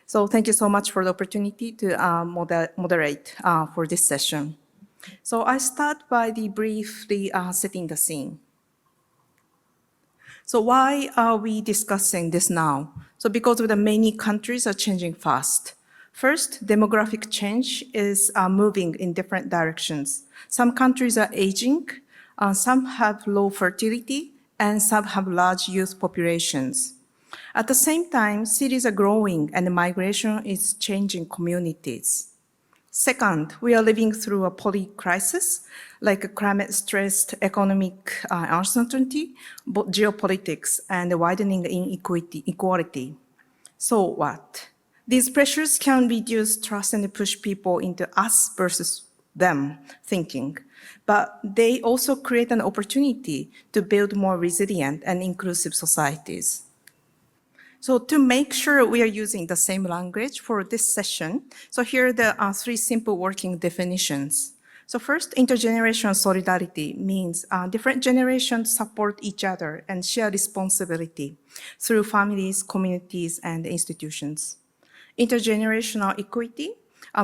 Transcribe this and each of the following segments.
So thank you so much for the opportunity to moderate for this session. So I start by briefly setting the scene. So why are we discussing this now? So because the many countries are changing fast. First, demographic change is moving in different directions. Some countries are aging, some have low fertility, and some have large youth populations. At the same time, cities are growing and migration is changing communities. Second, we are living through a poly-crisis, like climate stress, economic uncertainty, geopolitics, and widening inequality. So what? These pressures can reduce trust and push people into us versus them thinking, but they also create an opportunity to build more resilient and inclusive societies. So to make sure we are using the same language for this session, so here are the three simple working definitions. So first, intergenerational solidarity means different generations support each other and share responsibility through families, communities, and institutions. Intergenerational equity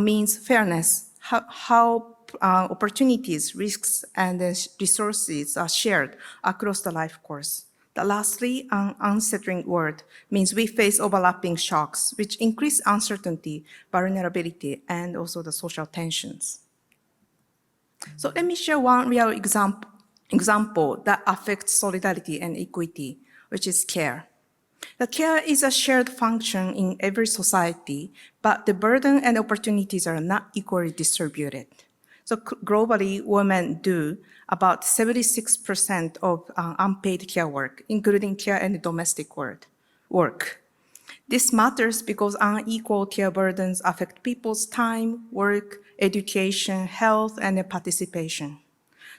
means fairness, how opportunities, risks, and resources are shared across the life course. Lastly, an unsettling word means we face overlapping shocks, which increase uncertainty, vulnerability, and also the social tensions. So let me share one real example that affects solidarity and equity, which is care. The care is a shared function in every society, but the burden and opportunities are not equally distributed. So globally, women do about 76% of unpaid care work, including care and domestic work. This matters because unequal care burdens affect people's time, work, education, health, and participation.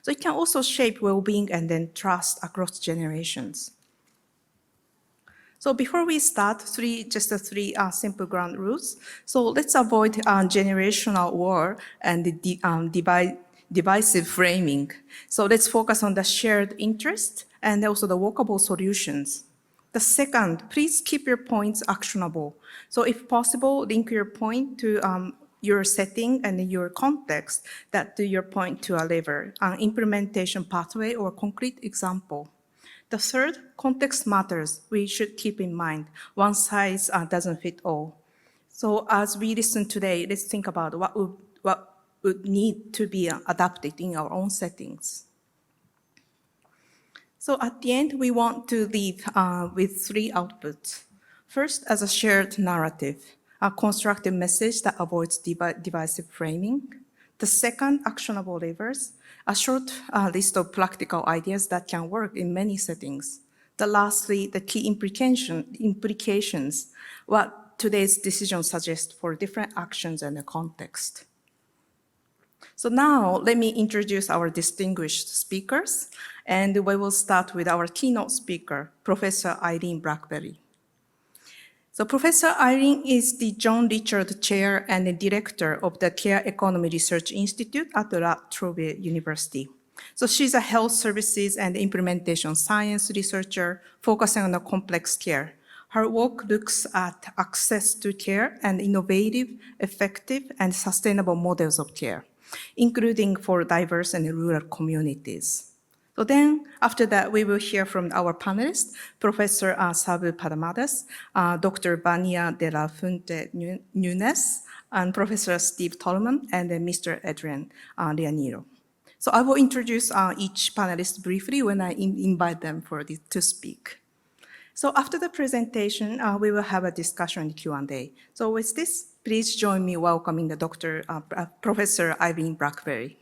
So it can also shape well-being and then trust across generations. So before we start, just three simple ground rules. So let's avoid generational war and divisive framing. So let's focus on the shared interest and also the workable solutions. The second, please keep your points actionable. So if possible, link your point to your setting and your context that to your point to a lever, an implementation pathway or concrete example. The third, context matters. We should keep in mind one size doesn't fit all. So as we listen today, let's think about what would need to be adapted in our own settings. So at the end, we want to leave with three outputs. First, as a shared narrative, a constructive message that avoids divisive framing. The second, actionable levers, a short list of practical ideas that can work in many settings. Lastly, the key implications, what today's decision suggests for different actions and the context. So now let me introduce our distinguished speakers, and we will start with our keynote speaker, Professor Eileen Blackberry. So Professor Eileen is the John Richard Chair and the Director of the Care Economy Research Institute at the La Trobe University. So she's a health services and implementation science researcher focusing on the complex care. Her work looks at access to care and innovative, effective, and sustainable models of care, including for diverse and rural communities. So then, after that, we will hear from our panelists, Professor Sabu Padamadas, Dr. Vania de la Fuente Nunes, and Professor Steve Tolman, and Mr. Adrian Lianiro. So I will introduce each panelist briefly when I invite them to speak. So after the presentation, we will have a discussion and Q&A. So with this, please join me welcoming the Professor Eileen Blackberry.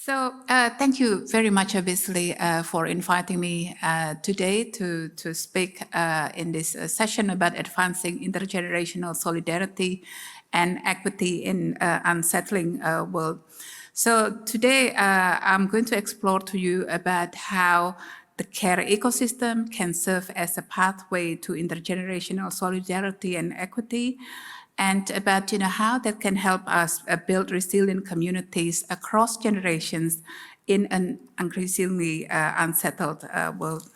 So thank you very much, obviously, for inviting me today to speak in this session about advancing intergenerational solidarity and equity in unsettling world. So today I'm going to explore to you about how the care ecosystem can serve as a pathway to intergenerational solidarity and equity, and about how that can help us build resilient communities across generations in an increasingly unsettled world.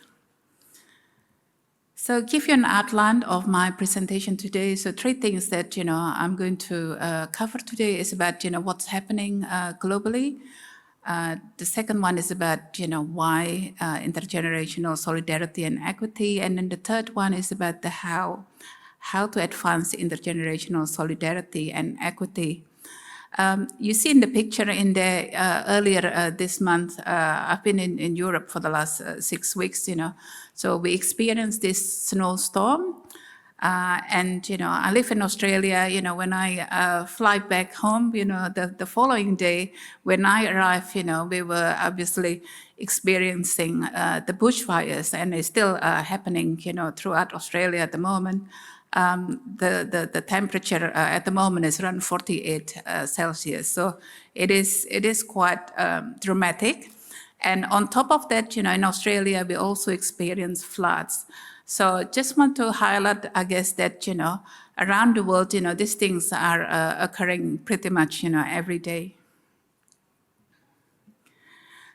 So give you an outline of my presentation today. So three things that, I'm going to cover today is about, what's happening globally. The second one is about, why intergenerational solidarity and equity. And then the third one is about the how to advance intergenerational solidarity and equity. You see in the picture in the earlier this month, I've been in Europe for the last 6 weeks, So we experienced this snowstorm. And, I live in Australia, when I fly back home, the following day, when I arrived, we were obviously experiencing the bushfires, and it's still happening, throughout Australia at the moment. The temperature at the moment is around 48 Celsius. So it is quite dramatic. And on top of that, in Australia, we also experience floods. So just want to highlight, I guess, that, around the world, these things are occurring pretty much, every day.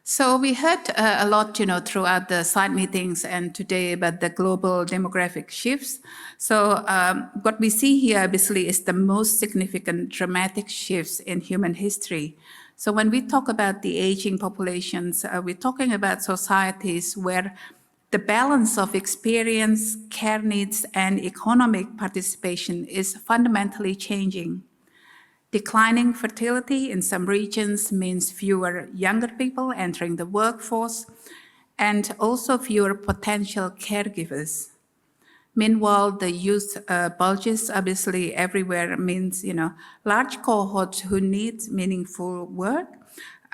So we heard a lot, throughout the side meetings and today about the global demographic shifts. So what we see here, obviously, is the most significant dramatic shifts in human history. So when we talk about the aging populations, we're talking about societies where the balance of experience, care needs, and economic participation is fundamentally changing. Declining fertility in some regions means fewer younger people entering the workforce and also fewer potential caregivers. Meanwhile, the youth bulges obviously everywhere means, large cohorts who need meaningful work,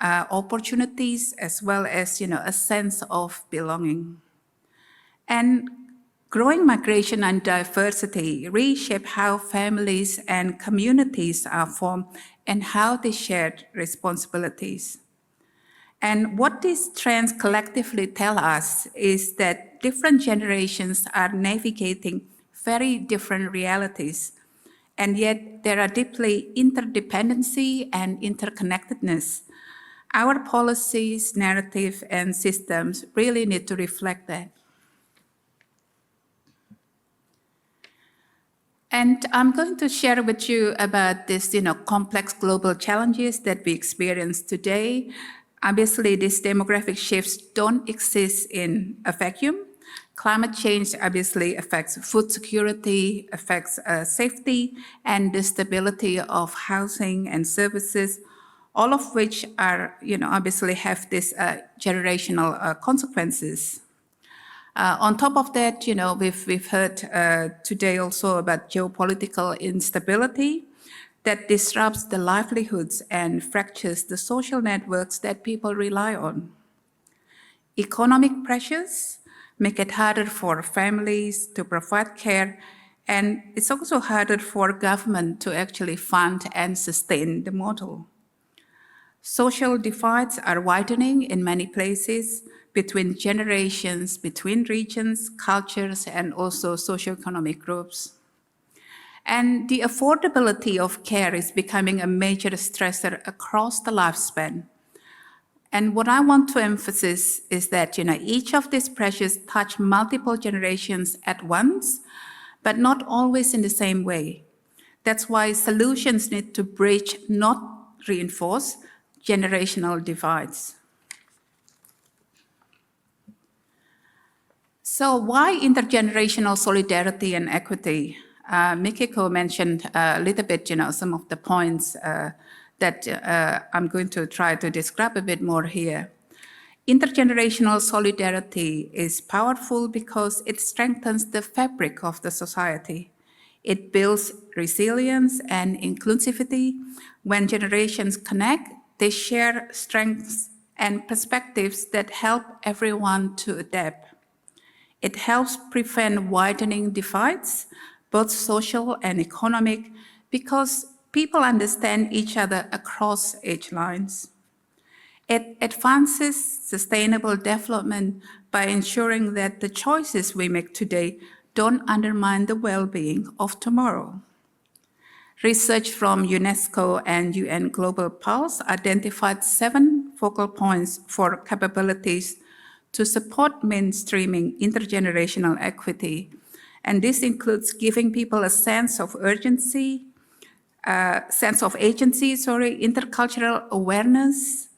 opportunities, as well as, a sense of belonging. And growing migration and diversity reshape how families and communities are formed and how they share responsibilities. And what these trends collectively tell us is that different generations are navigating very different realities, and yet there are deeply interdependency and interconnectedness. Our policies, narrative, and systems really need to reflect that. And I'm going to share with you about this, complex global challenges that we experience today. Obviously, these demographic shifts don't exist in a vacuum. Climate change obviously affects food security, affects safety, and the stability of housing and services, all of which are, obviously have these generational consequences. On top of that, we've heard today also about geopolitical instability that disrupts the livelihoods and fractures the social networks that people rely on. Economic pressures make it harder for families to provide care, and it's also harder for government to actually fund and sustain the model. Social divides are widening in many places between generations, between regions, cultures, and also socioeconomic groups. And the affordability of care is becoming a major stressor across the lifespan. And what I want to emphasize is that, each of these pressures touch multiple generations at once, but not always in the same way. That's why solutions need to bridge, not reinforce, generational divides. So why intergenerational solidarity and equity? Mikiko mentioned a little bit, some of the points that I'm going to try to describe a bit more here. Intergenerational solidarity is powerful because it strengthens the fabric of the society. It builds resilience and inclusivity. When generations connect, they share strengths and perspectives that help everyone to adapt. It helps prevent widening divides, both social and economic, because people understand each other across age lines. It advances sustainable development by ensuring that the choices we make today don't undermine the well-being of tomorrow. Research from UNESCO and UN Global Pulse identified 7 focal points for capabilities to support mainstreaming intergenerational equity. And this includes giving people a sense of urgency, intercultural awareness,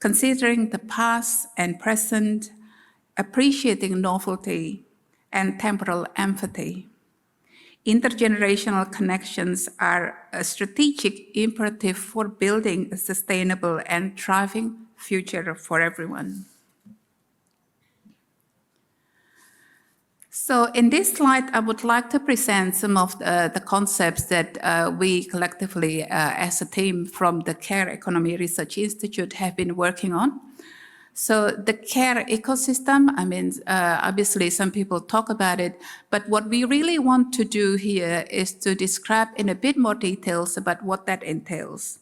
considering the past and present, appreciating novelty, and temporal empathy. Intergenerational connections are a strategic imperative for building a sustainable and thriving future for everyone. So in this slide, I would like to present some of the concepts that we collectively as a team from the Care Economy Research Institute have been working on. So the care ecosystem, obviously some people talk about it, but what we really want to do here is to describe in a bit more details about what that entails.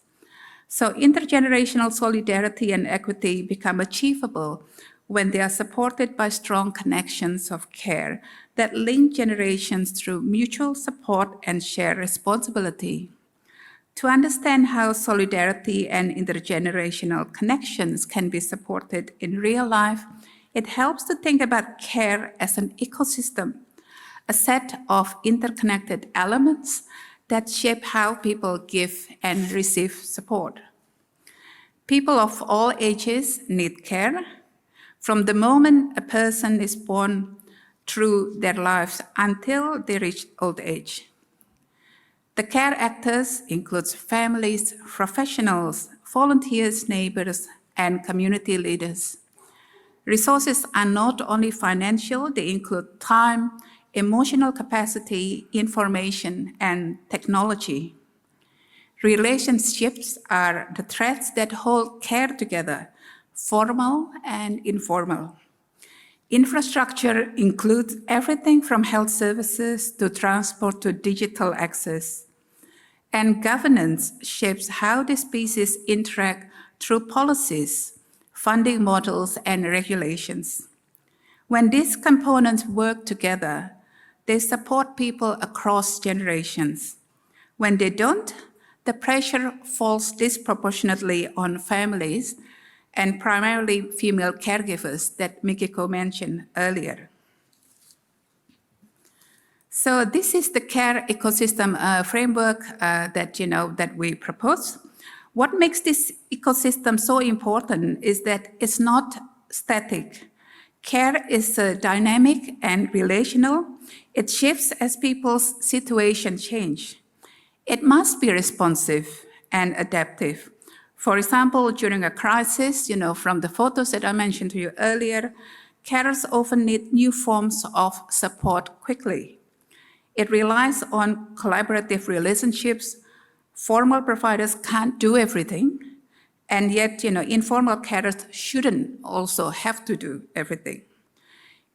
So intergenerational solidarity and equity become achievable when they are supported by strong connections of care that link generations through mutual support and shared responsibility. To understand how solidarity and intergenerational connections can be supported in real life, it helps to think about care as an ecosystem, a set of interconnected elements that shape how people give and receive support. People of all ages need care, from the moment a person is born through their lives until they reach old age. The care actors includes families, professionals, volunteers, neighbors, and community leaders. Resources are not only financial, they include time, emotional capacity, information, and technology. Relationships are the threads that hold care together, formal and informal. Infrastructure includes everything from health services to transport to digital access. And governance shapes how the species interact through policies, funding models, and regulations. When these components work together, they support people across generations. When they don't, the pressure falls disproportionately on families and primarily female caregivers that Mikiko mentioned earlier. So this is the care ecosystem framework that we propose. What makes this ecosystem so important is that it's not static. Care is dynamic and relational. It shifts as people's situation change. It must be responsive and adaptive. For example, during a crisis, from the photos that I mentioned to you earlier, carers often need new forms of support quickly. It relies on collaborative relationships. Formal providers can't do everything, and yet, informal carers shouldn't also have to do everything.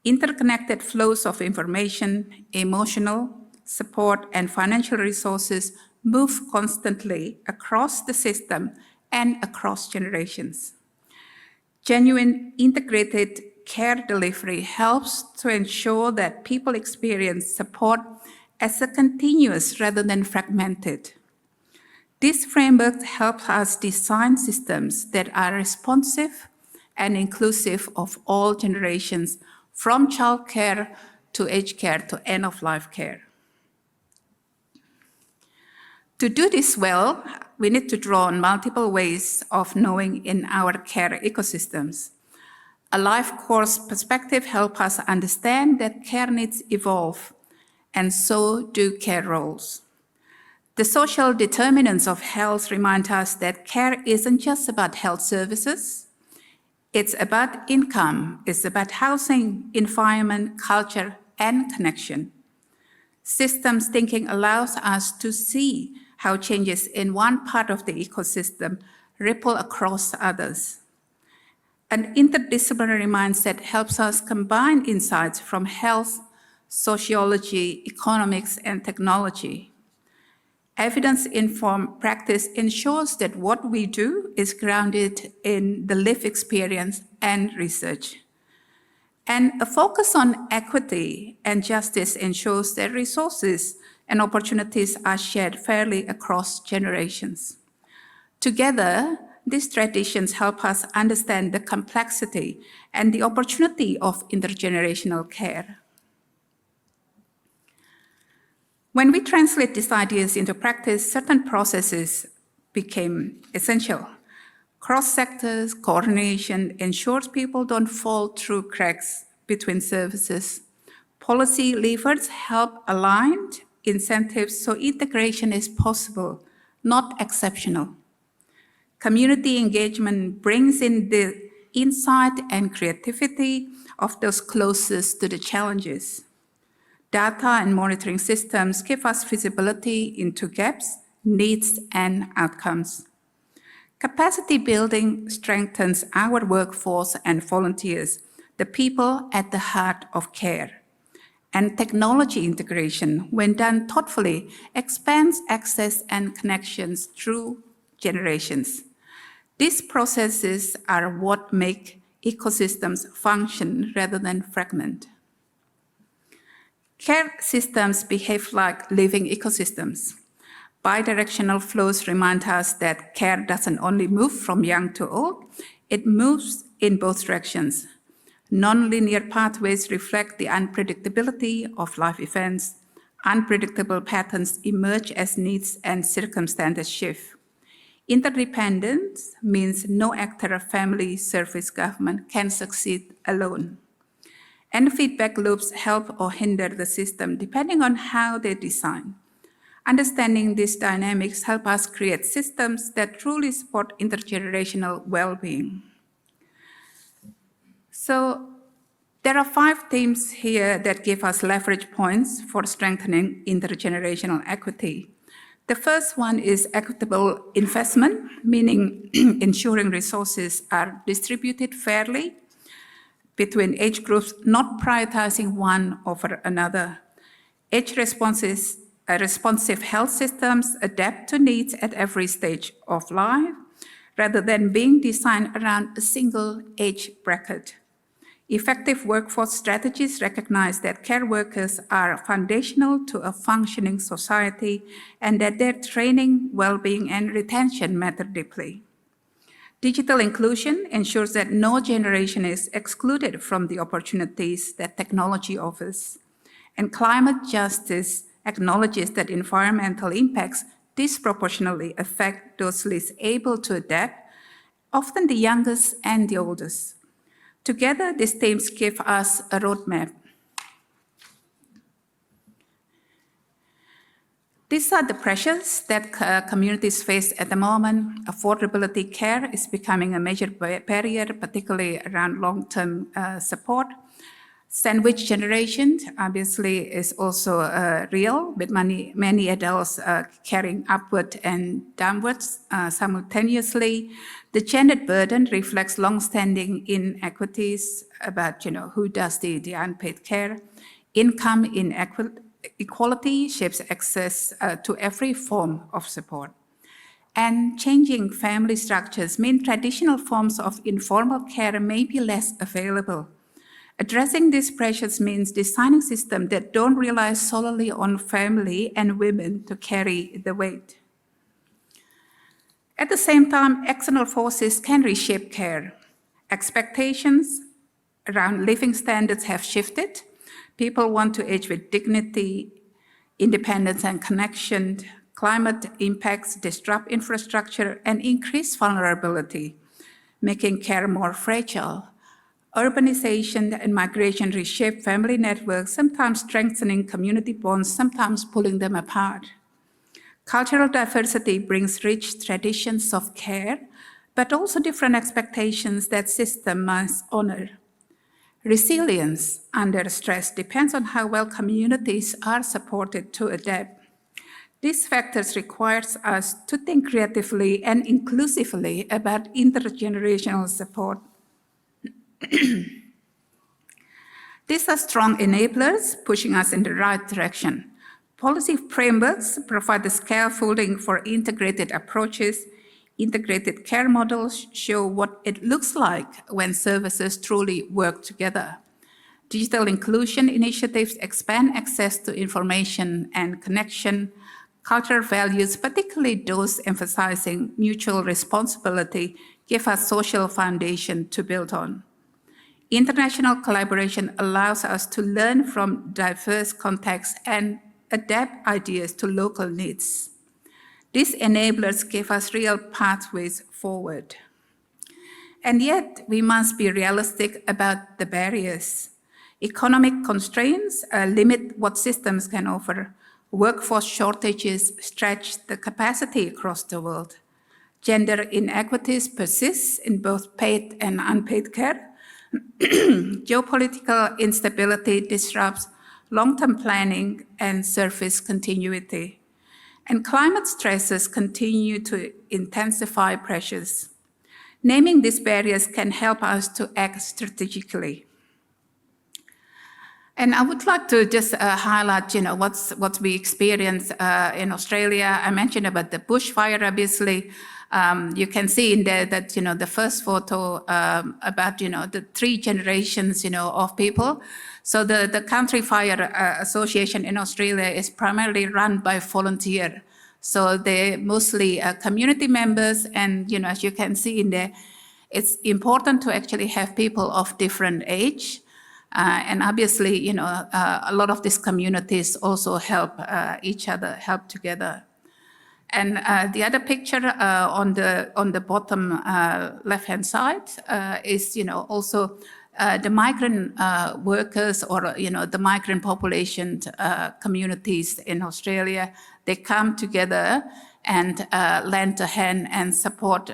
Interconnected flows of information, emotional support, and financial resources move constantly across the system and across generations. Genuine integrated care delivery helps to ensure that people experience support as a continuous rather than fragmented. This framework helps us design systems that are responsive and inclusive of all generations, from childcare to aged care to end-of-life care. To do this well, we need to draw on multiple ways of knowing in our care ecosystems. A life course perspective helps us understand that care needs evolve, and so do care roles. The social determinants of health remind us that care isn't just about health services. It's about income, it's about housing, environment, culture, and connection. Systems thinking allows us to see how changes in one part of the ecosystem ripple across others. An interdisciplinary mindset helps us combine insights from health, sociology, economics, and technology. Evidence-informed practice ensures that what we do is grounded in the lived experience and research. And a focus on equity and justice ensures that resources and opportunities are shared fairly across generations. Together, these traditions help us understand the complexity and the opportunity of intergenerational care. When we translate these ideas into practice, certain processes became essential. Cross-sectors coordination ensures people don't fall through cracks between services. Policy levers help align incentives so integration is possible, not exceptional. Community engagement brings in the insight and creativity of those closest to the challenges. Data and monitoring systems give us visibility into gaps, needs, and outcomes. Capacity building strengthens our workforce and volunteers, the people at the heart of care. And technology integration, when done thoughtfully, expands access and connections through generations. These processes are what make ecosystems function rather than fragment. Care systems behave like living ecosystems. Bidirectional flows remind us that care doesn't only move from young to old, it moves in both directions. Nonlinear pathways reflect the unpredictability of life events. Unpredictable patterns emerge as needs and circumstances shift. Interdependence means no actor, family, service, government can succeed alone. And feedback loops help or hinder the system depending on how they're designed. Understanding these dynamics help us create systems that truly support intergenerational well-being. So there are 5 themes here that give us leverage points for strengthening intergenerational equity. The first one is equitable investment, meaning ensuring resources are distributed fairly between age groups, not prioritizing one over another. Responsive health systems adapt to needs at every stage of life, rather than being designed around a single age bracket. Effective workforce strategies recognize that care workers are foundational to a functioning society and that their training, well-being, and retention matter deeply. Digital inclusion ensures that no generation is excluded from the opportunities that technology offers. And climate justice acknowledges that environmental impacts disproportionately affect those least able to adapt, often the youngest and the oldest. Together, these themes give us a roadmap. These are the pressures that communities face at the moment. Affordability care is becoming a major barrier, particularly around long-term support. Sandwich generation, obviously, is also real, with many adults carrying upward and downwards simultaneously. The gendered burden reflects long-standing inequities about who does the unpaid care. Income inequality shapes access to every form of support. And changing family structures mean traditional forms of informal care may be less available. Addressing these pressures means designing systems that don't rely solely on family and women to carry the weight. At the same time, external forces can reshape care. Expectations around living standards have shifted. People want to age with dignity, independence, and connection. Climate impacts disrupt infrastructure and increase vulnerability, making care more fragile. Urbanization and migration reshape family networks, sometimes strengthening community bonds, sometimes pulling them apart. Cultural diversity brings rich traditions of care, but also different expectations that system must honor. Resilience under stress depends on how well communities are supported to adapt. These factors require us to think creatively and inclusively about intergenerational support. These are strong enablers pushing us in the right direction. Policy frameworks provide the scaffolding for integrated approaches. Integrated care models show what it looks like when services truly work together. Digital inclusion initiatives expand access to information and connection. Cultural values, particularly those emphasizing mutual responsibility, give us social foundation to build on. International collaboration allows us to learn from diverse contexts and adapt ideas to local needs. These enablers give us real pathways forward. And yet, we must be realistic about the barriers. Economic constraints limit what systems can offer. Workforce shortages stretch the capacity across the world. Gender inequities persist in both paid and unpaid care. Geopolitical instability disrupts long-term planning and service continuity. And climate stresses continue to intensify pressures. Naming these barriers can help us to act strategically. And I would like to just highlight, what we experience in Australia. I mentioned about the bushfire, obviously. You can see in there that, the first photo about, the 3 generations, of people. So the Country Fire Association in Australia is primarily run by volunteers. So they're mostly community members, and as you can see in there, it's important to actually have people of different age, and obviously, a lot of these communities also help each other, help together. And the other picture on the bottom left-hand side is, also the migrant workers, or the migrant population communities in Australia. They come together and lend a hand and support,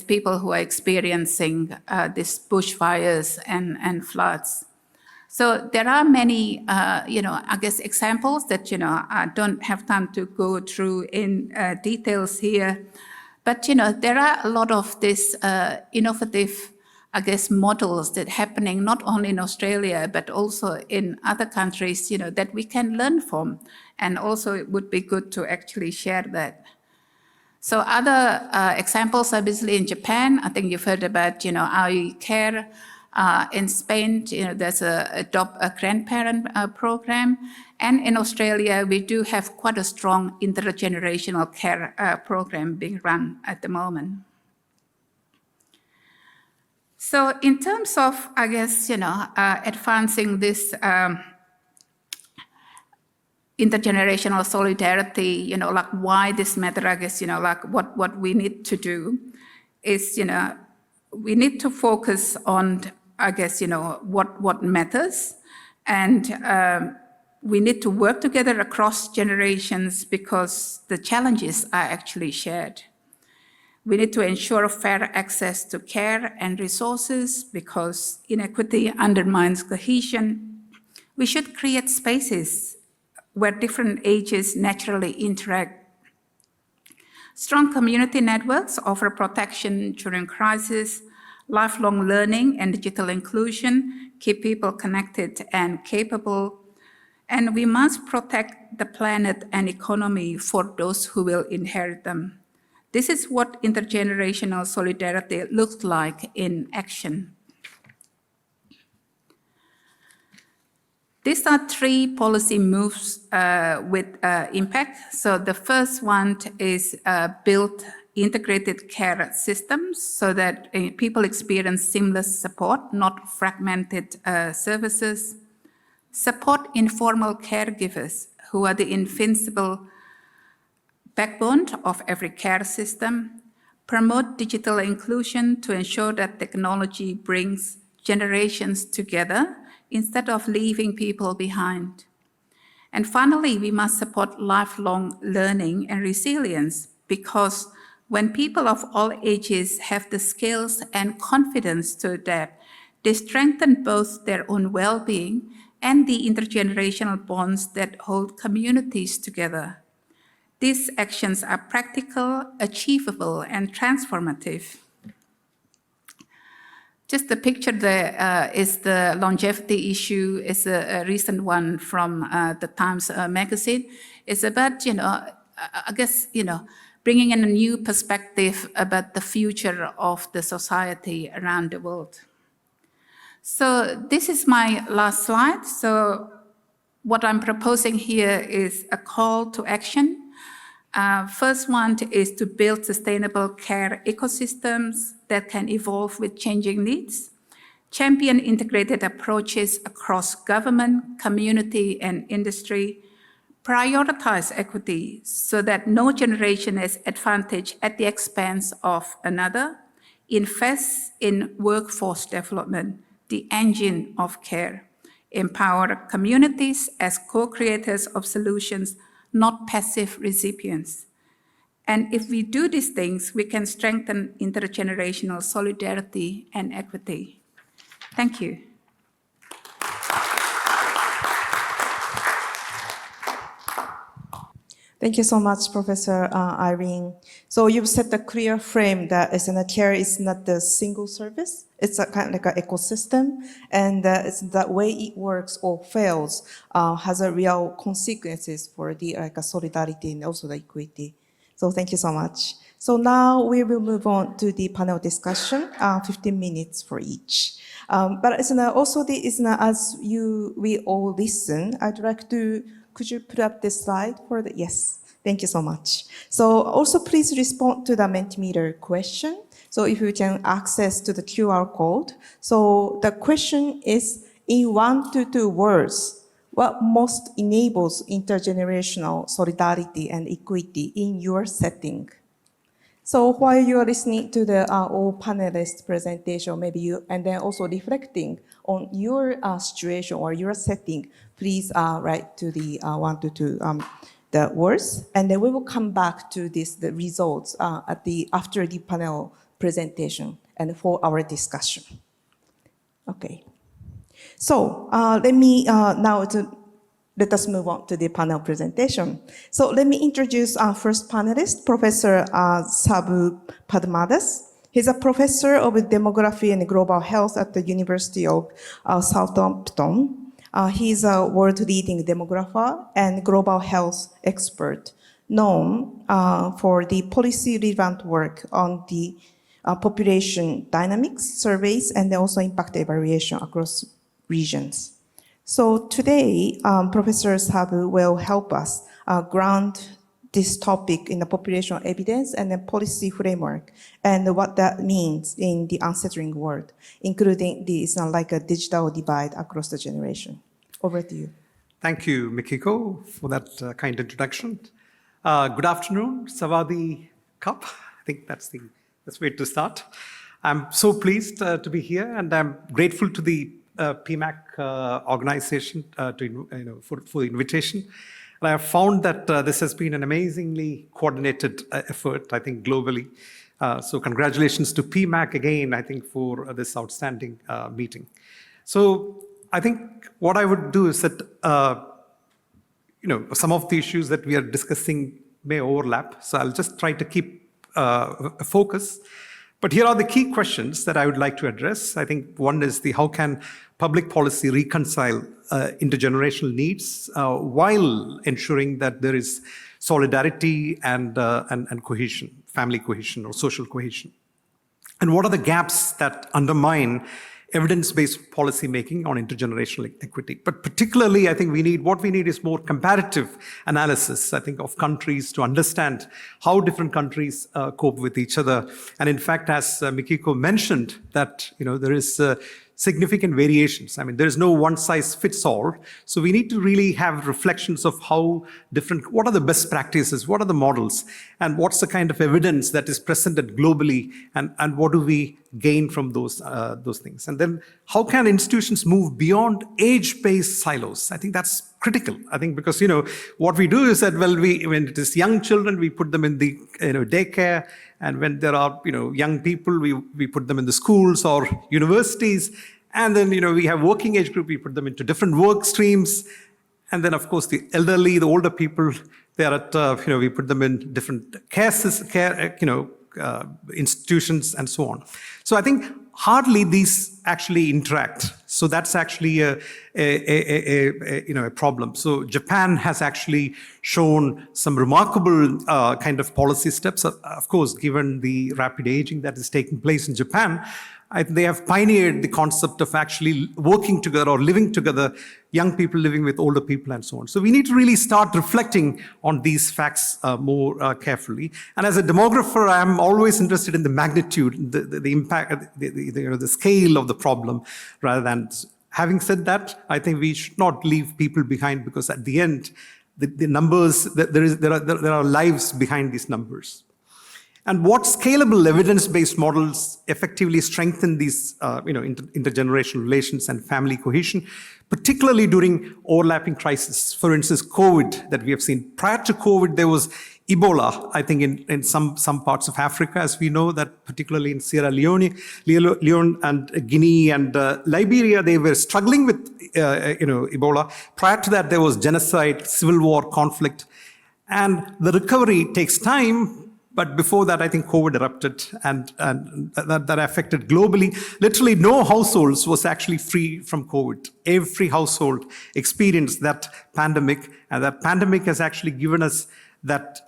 people who are experiencing these bushfires and floods. So there are many, examples that, I don't have time to go through in details here. But, there are a lot of these innovative, models that are happening not only in Australia, but also in other countries, that we can learn from. And also it would be good to actually share that. So other examples, obviously in Japan, I think you've heard about, IE Care. In Spain, there's a grandparent program. And in Australia, we do have quite a strong intergenerational care program being run at the moment. So in terms of, advancing this intergenerational solidarity, why this matter, what we need to do is, we need to focus on, what matters. And we need to work together across generations because the challenges are actually shared. We need to ensure fair access to care and resources because inequity undermines cohesion. We should create spaces where different ages naturally interact. Strong community networks offer protection during crisis. Lifelong learning and digital inclusion keep people connected and capable. And we must protect the planet and economy for those who will inherit them. This is what intergenerational solidarity looks like in action. These are 3 policy moves with impact. So the first one is build integrated care systems so that people experience seamless support, not fragmented services. Support informal caregivers who are the invincible backbone of every care system. Promote digital inclusion to ensure that technology brings generations together instead of leaving people behind. And finally, we must support lifelong learning and resilience because when people of all ages have the skills and confidence to adapt, they strengthen both their own well-being and the intergenerational bonds that hold communities together. These actions are practical, achievable, and transformative. Just the picture there is the longevity issue. It's a recent one from the Times magazine. It's about, bringing in a new perspective about the future of the society around the world. So this is my last slide. So what I'm proposing here is a call to action. First one is to build sustainable care ecosystems that can evolve with changing needs. Champion integrated approaches across government, community, and industry. prioritize equity so that no generation is advantaged at the expense of another, invest in workforce development, the engine of care, empower communities as co-creators of solutions, not passive recipients. And if we do these things, we can strengthen intergenerational solidarity and equity. Thank you. Thank you so much, Professor Irene. So you've set a clear frame that care is not the single service. It's a kind of like an ecosystem, and it's the way it works or fails has a real consequences for the solidarity and also the equity. So thank you so much. So now we will move on to the panel discussion, 15 minutes for each. But also as we all listen, I'd like to. Could you put up this slide for the, yes, thank you so much. So also please respond to the Mentimeter question. So if you can access to the QR code. So the question is, in 1 to 2 words, what most enables intergenerational solidarity and equity in your setting? So while you are listening to the all panelists' presentation, maybe you, and then also reflecting on your situation or your setting, please write to the 1 to 2 the words, and then we will come back to the results after the panel presentation and for our discussion. Okay. So let us move on to the panel presentation. So let me introduce our first panelist, Professor Sabu Padmadas. He's a professor of demography and global health at the University of Southampton. He's a world-leading demographer and global health expert, known for the policy-relevant work on the population dynamics, surveys, and also impact evaluation across regions. So today, Professor Sabu will help us ground this topic in the population evidence and the policy framework and what that means in the unsettling world, including like a digital divide across the generation. Over to you. Thank you, Mikiko, for that kind introduction. Good afternoon, Savadi Cup. I think that's the best way to start. I'm so pleased to be here, and I'm grateful to the PMAC organization for the invitation. And I have found that this has been an amazingly coordinated effort, I think, globally. So congratulations to PMAC again, I think, for this outstanding meeting. So I think what I would do is that, some of the issues that we are discussing may overlap. So I'll just try to keep a focus. But here are the key questions that I would like to address. I think one is how can public policy reconcile intergenerational needs while ensuring that there is solidarity and cohesion, family cohesion or social cohesion? And what are the gaps that undermine evidence-based policy making on intergenerational equity? But particularly, I think what we need is more comparative analysis, I think, of countries to understand how different countries cope with each other. And in fact, as Mikiko mentioned, that there is significant variations. I mean, there is no one size fits all. So we need to really have reflections of what are the best practices, what are the models, and what's the kind of evidence that is presented globally, and what do we gain from those things. And then how can institutions move beyond age-based silos? I think that's critical. I think because, what we do is that, when it is young children, we put them in the daycare. And when there are, young people, we put them in the schools or universities. And then, we have working age group, we put them into different work streams. And then, of course, the elderly, the older people, they are at, we put them in different institutions and so on. So I think hardly these actually interact. So that's actually a problem. So Japan has actually shown some remarkable kind of policy steps. Of course, given the rapid aging that is taking place in Japan, they have pioneered the concept of actually working together or living together, young people living with older people and so on. So we need to really start reflecting on these facts more carefully. And as a demographer, I'm always interested in the magnitude, the impact, the scale of the problem, rather than. Having said that, I think we should not leave people behind, because at the end, the numbers, there are lives behind these numbers. And what scalable evidence-based models effectively strengthen these intergenerational relations and family cohesion, particularly during overlapping crises. For instance, COVID that we have seen. Prior to COVID, there was Ebola, I think, in some parts of Africa, as we know, that particularly in Sierra Leone and Guinea and Liberia, they were struggling with Ebola. Prior to that, there was genocide, civil war, conflict, and the recovery takes time. But before that, I think COVID erupted, and that affected globally. Literally, no households was actually free from COVID. Every household experienced that pandemic, and that pandemic has actually given us that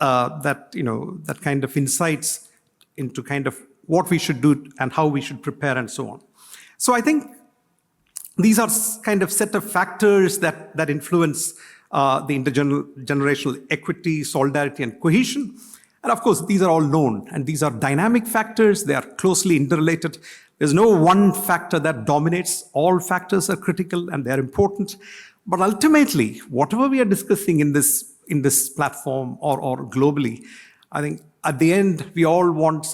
kind of insights into kind of what we should do and how we should prepare and so on. So I think these are kind of set of factors that influence the intergenerational equity, solidarity, and cohesion. And of course, these are all known, and these are dynamic factors. They are closely interrelated. There's no one factor that dominates. All factors are critical and they're important. But ultimately, whatever we are discussing in this platform or globally, I think at the end, we all want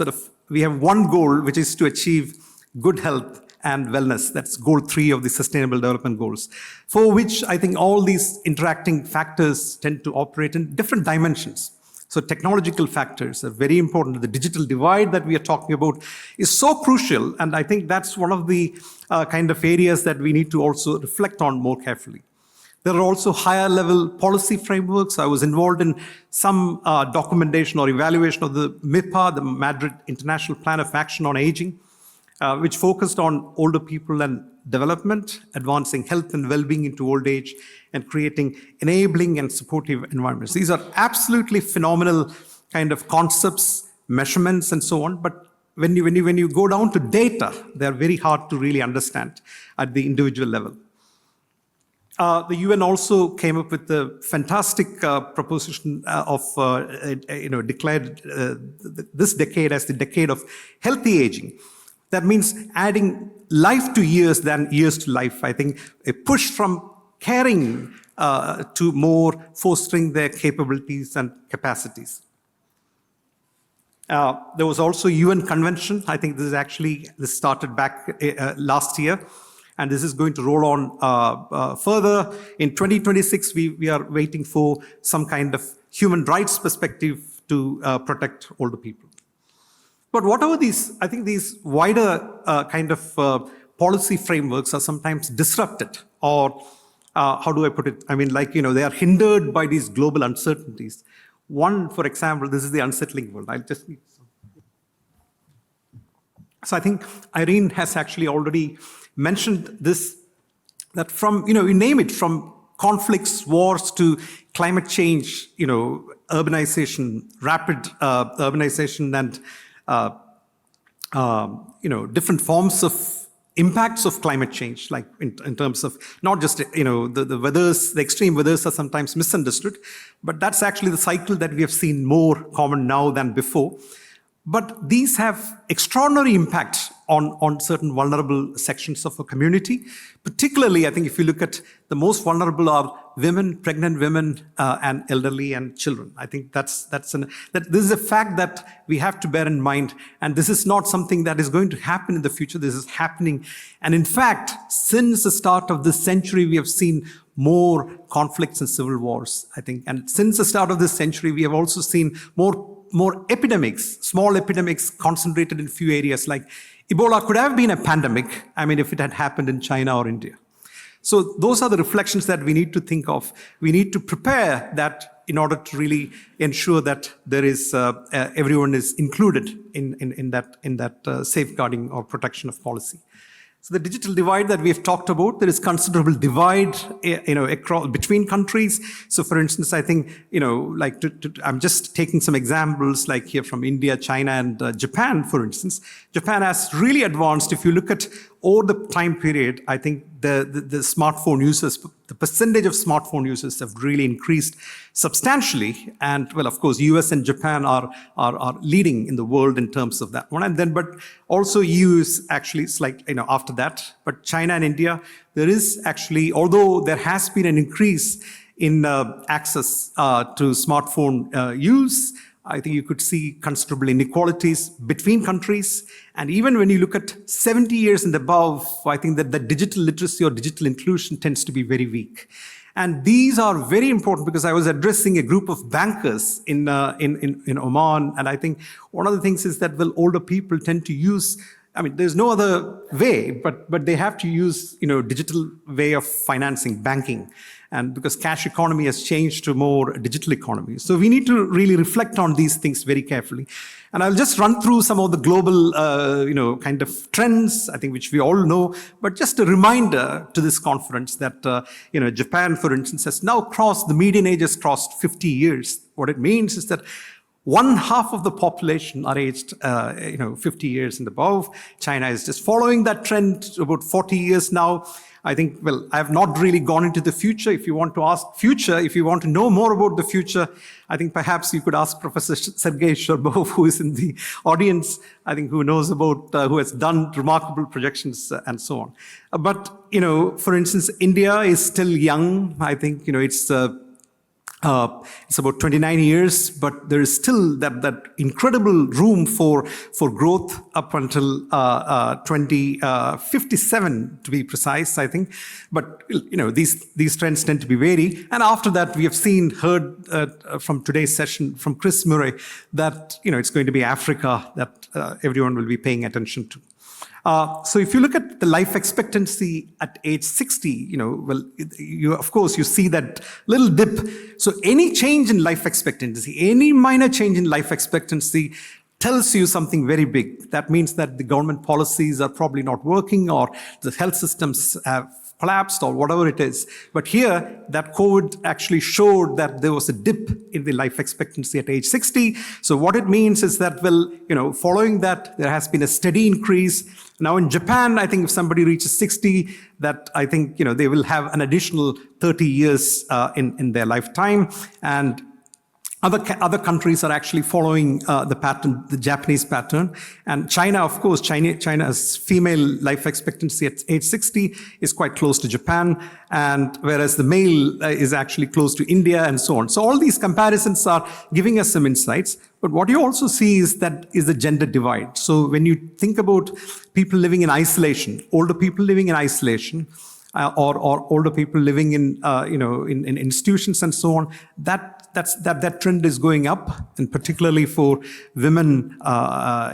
we have one goal, which is to achieve good health and wellness. That's goal 3 of the Sustainable Development Goals, for which I think all these interacting factors tend to operate in different dimensions. So technological factors are very important. The digital divide that we are talking about is so crucial, and I think that's one of the kind of areas that we need to also reflect on more carefully. There are also higher level policy frameworks. I was involved in some documentation or evaluation of the MIPA, the Madrid International Plan of Action on Aging, which focused on older people and development, advancing health and well-being into old age, and creating enabling and supportive environments. These are absolutely phenomenal kind of concepts, measurements, and so on. But when you go down to data, they're very hard to really understand at the individual level. The UN also came up with a fantastic proposition of declared this decade as the decade of healthy aging. That means adding life to years than years to life. I think a push from caring to more fostering their capabilities and capacities. There was also UN convention. I think this started back last year, and this is going to roll on further. In 2026, we are waiting for some kind of human rights perspective to protect older people. But whatever I think these wider kind of policy frameworks are sometimes disrupted, or how do I put it? I mean, they are hindered by these global uncertainties. One, for example, this is the unsettling world. I'll just need some. So I think Irene has actually already mentioned this, that from, you name it, from conflicts, wars to climate change, urbanization, rapid urbanization, and different forms of impacts of climate change, like in terms of not just, the weathers, the extreme weathers are sometimes misunderstood, but that's actually the cycle that we have seen more common now than before. But these have extraordinary impact on certain vulnerable sections of a community. Particularly, I think if you look at the most vulnerable are women, pregnant women, and elderly and children. I think that this is a fact that we have to bear in mind. And this is not something that is going to happen in the future. This is happening. And in fact, since the start of this century, we have seen more conflicts and civil wars, I think. And since the start of this century, we have also seen more epidemics, small epidemics concentrated in few areas. Like Ebola could have been a pandemic, if it had happened in China or India. So those are the reflections that we need to think of. We need to prepare that in order to really ensure that there is everyone is included in that safeguarding or protection of policy. So the digital divide that we have talked about, there is considerable divide, across between countries. So, for instance, I think, I'm just taking some examples, like here from India, China, and Japan, for instance. Japan has really advanced. If you look at over the time period, I think the smartphone users, the percentage of smartphone users have really increased substantially. And well, of course, US and Japan are leading in the world in terms of that one. And then, but also EU is actually after that. But China and India, there is actually, although there has been an increase in access to smartphone use. I think you could see considerable inequalities between countries. And even when you look at 70 years and above, I think that the digital literacy or digital inclusion tends to be very weak. And these are very important because I was addressing a group of bankers in Oman. And I think one of the things is that, well, older people tend to use, I mean, there's no other way, but they have to use, digital way of financing, banking. And because cash economy has changed to more digital economy. So we need to really reflect on these things very carefully. And I'll just run through some of the global, kind of trends, I think, which we all know. But just a reminder to this conference that, Japan, for instance, has now crossed, the median age has crossed 50 years. What it means is that 1/2 of the population are aged, 50 years and above. China is just following that trend, about 40 years now. I think, well, I have not really gone into the future. If you want to know more about the future, I think perhaps you could ask Professor Sergei Sherbov, who is in the audience, I think, who knows about, who has done remarkable projections and so on. But, for instance, India is still young. I think, it's about 29 years, but there is still that incredible room for growth up until 2057, to be precise, I think. But these trends tend to be vary. And after that, we have heard from today's session from Chris Murray that it's going to be Africa that everyone will be paying attention to. So if you look at the life expectancy at age 60, of course, you see that little dip. So any change in life expectancy, any minor change in life expectancy tells you something very big. That means that the government policies are probably not working, or the health systems have collapsed, or whatever it is. But here, that COVID actually showed that there was a dip in the life expectancy at age 60. So what it means is that, well, following that, there has been a steady increase. Now in Japan, I think if somebody reaches 60, that I think, they will have an additional 30 years in their lifetime. And other countries are actually following the pattern, the Japanese pattern. And China, of course, China's female life expectancy at age 60 is quite close to Japan, and whereas the male is actually close to India and so on. So all these comparisons are giving us some insights. But what you also see is the gender divide. So when you think about people living in isolation, older people living in isolation, or older people living in institutions and so on, that trend is going up, and particularly for women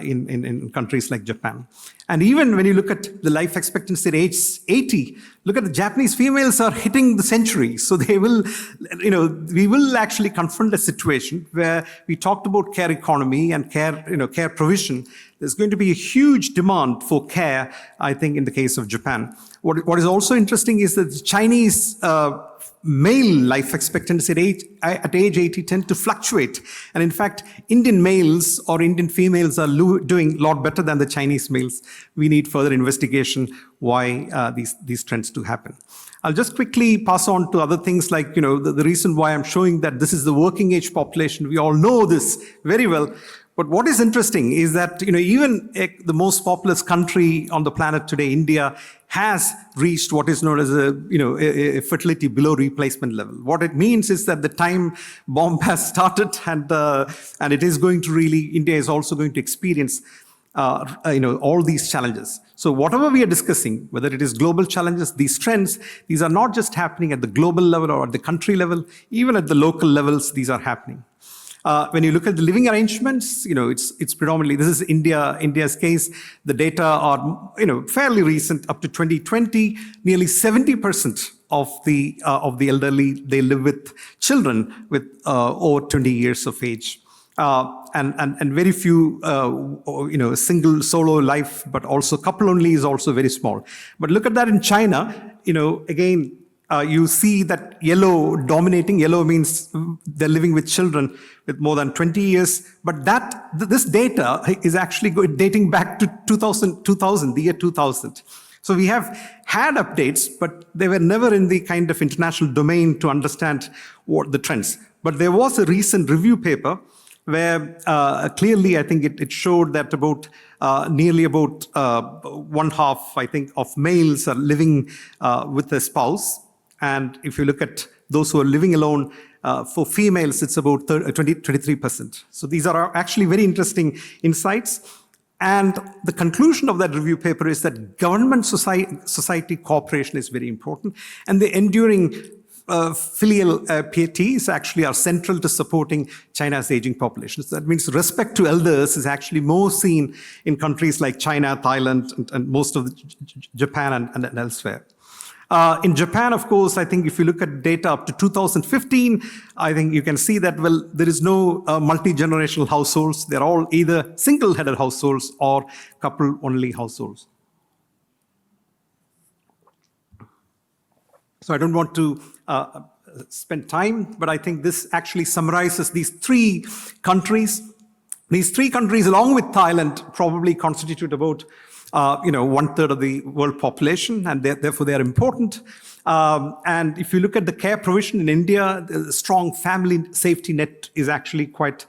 in countries like Japan. And even when you look at the life expectancy at age 80, look at the Japanese females are hitting the century. So we will actually confront a situation where we talked about care economy and care provision. There's going to be a huge demand for care, I think, in the case of Japan. What is also interesting is that the Chinese male life expectancy at age 80 tend to fluctuate. And in fact, Indian males or Indian females are doing a lot better than the Chinese males. We need further investigation why these trends do happen. I'll just quickly pass on to other things like, the reason why I'm showing that this is the working age population. We all know this very well. But what is interesting is that, even the most populous country on the planet today, India, has reached what is known as a fertility below replacement level. What it means is that the time bomb has started, and it is going to India is also going to experience, all these challenges. So whatever we are discussing, whether it is global challenges, these trends, these are not just happening at the global level or at the country level, even at the local levels, these are happening. When you look at the living arrangements, it's predominantly, this is India's case. The data are, fairly recent, up to 2020, nearly 70% of the elderly, they live with children with over 20 years of age. And very few, single solo life, but also couple only is also very small. But look at that in China, again, you see that yellow dominating. Yellow means they're living with children with more than 20 years. But this data is actually dating back to 2000, the year 2000. So we have had updates, but they were never in the kind of international domain to understand what the trends. But there was a recent review paper where clearly, I think it showed that nearly about 1/2, I think, of males are living with a spouse. And if you look at those who are living alone, for females, it's about 23%. So these are actually very interesting insights. And the conclusion of that review paper is that government society cooperation is very important, and the enduring filial pieties actually are central to supporting China's aging population. So that means respect to elders is actually more seen in countries like China, Thailand, and most of Japan and elsewhere. In Japan, of course, I think if you look at data up to 2015, I think you can see that, well, there is no multi-generational households. They're all either single-headed households or couple-only households. So I don't want to spend time, but I think this actually summarizes these three countries. These three countries, along with Thailand, probably constitute about 1/3 of the world population, and therefore they are important. And if you look at the care provision in India, the strong family safety net is actually quite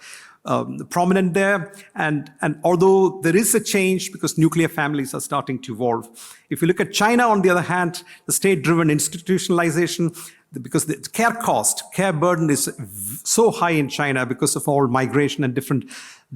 prominent there. And although there is a change because nuclear families are starting to evolve. If you look at China, on the other hand, the state-driven institutionalization, because the care burden is so high in China because of all migration and different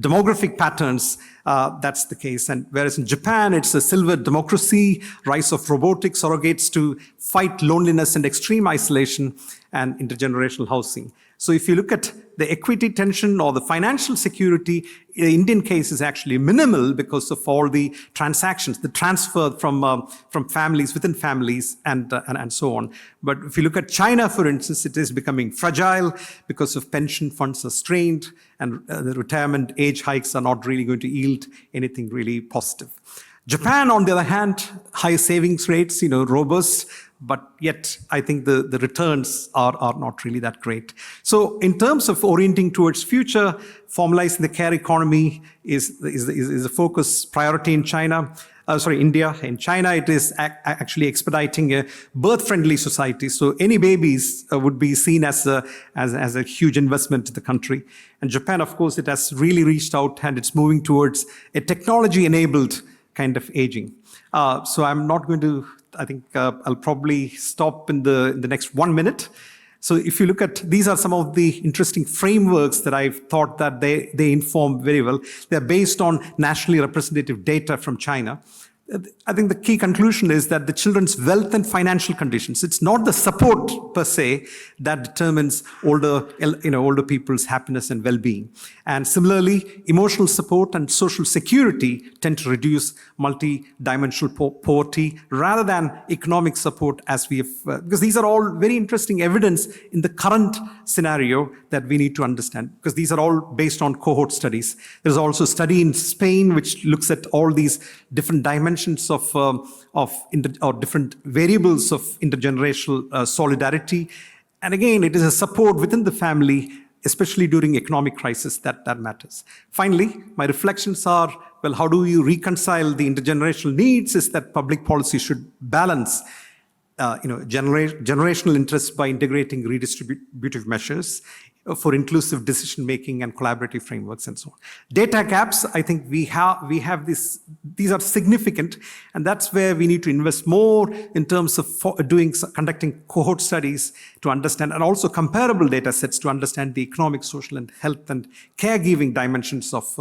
demographic patterns, that's the case. And whereas in Japan, it's a silver democracy, rise of robotic surrogates to fight loneliness and extreme isolation, and intergenerational housing. So if you look at the equity tension or the financial security, the Indian case is actually minimal because of all the transactions, the transfer from families within families and so on. But if you look at China, for instance, it is becoming fragile because of pension funds are strained, and the retirement age hikes are not really going to yield anything really positive. Japan, on the other hand, high savings rates, robust, but yet I think the returns are not really that great. So in terms of orienting towards future, formalizing the care economy is a focus priority in India. In China, it is actually expediting a birth-friendly society. So any babies would be seen as a huge investment to the country. And Japan, of course, it has really reached out and it's moving towards a technology-enabled kind of aging. So I'm not going to, I think I'll probably stop in the next 1 minute. So if you look at, these are some of the interesting frameworks that I've thought that they inform very well. They're based on nationally representative data from China. I think the key conclusion is that the children's wealth and financial conditions, it's not the support per se that determines older people's happiness and well-being. And similarly, emotional support and social security tend to reduce multi-dimensional poverty rather than economic support, as we have, because these are all very interesting evidence in the current scenario that we need to understand, because these are all based on cohort studies. There's also a study in Spain which looks at all these different dimensions or different variables of intergenerational solidarity. And again, it is a support within the family, especially during economic crisis, that matters. Finally, my reflections are, well, how do you reconcile the intergenerational needs? Is that public policy should balance generational interests by integrating redistributive measures for inclusive decision-making and collaborative frameworks and so on. Data gaps, I think we have these are significant, and that's where we need to invest more in terms of conducting cohort studies to understand, and also comparable data sets to understand the economic, social, and health and caregiving dimensions of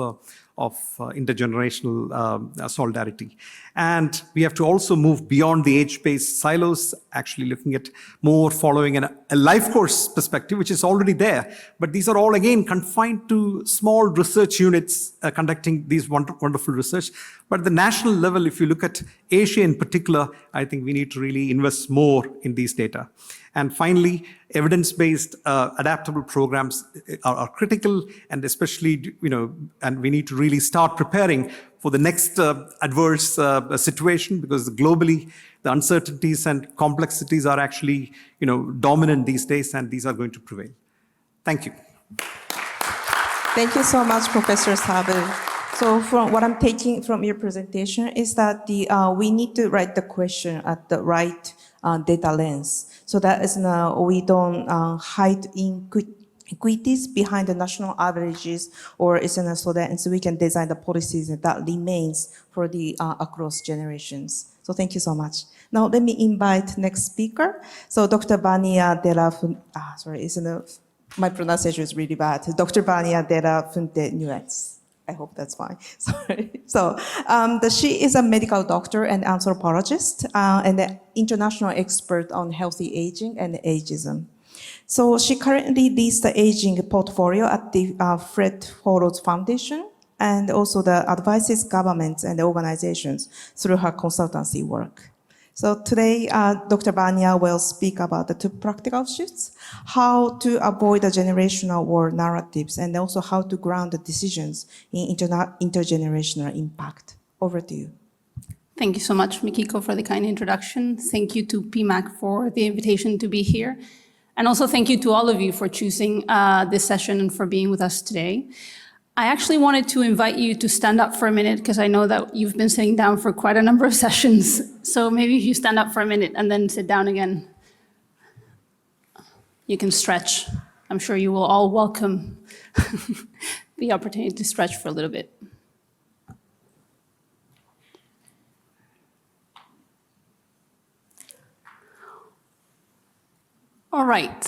intergenerational solidarity. And we have to also move beyond the age-based silos, actually looking at more following a life course perspective, which is already there. But these are all, again, confined to small research units conducting these wonderful research. But at the national level, if you look at Asia in particular, I think we need to really invest more in these data. And finally, evidence-based adaptable programs are critical, and especially, and we need to really start preparing for the next adverse situation, because globally, the uncertainties and complexities are actually, dominant these days, and these are going to prevail. Thank you. Thank you so much, Professor Sabe. So from what I'm taking from your presentation is that we need to write the question at the right data lens. So that is we don't hide inequities behind the national averages, or so that we can design the policies that remains for the across generations. So thank you so much. Now let me invite next speaker. So Dr. Vania de la my pronunciation is really bad. Dr. Vania de la Fuente Nuez. I hope that's fine. Sorry. So she is a medical doctor and anthropologist and an international expert on healthy aging and ageism. So she currently leads the aging portfolio at the Fred Hollows Foundation and also advises governments and organizations through her consultancy work. So today, Dr. Vania will speak about the two practical shifts, how to avoid the generational war narratives, and also how to ground the decisions in intergenerational impact. Over to you. Thank you so much, Mikiko, for the kind introduction. Thank you to PMAC for the invitation to be here. And also thank you to all of you for choosing this session and for being with us today. I actually wanted to invite you to stand up for a minute because I know that you've been sitting down for quite a number of sessions. So maybe if you stand up for a minute and then sit down again, you can stretch. I'm sure you will all welcome the opportunity to stretch for a little bit. All right.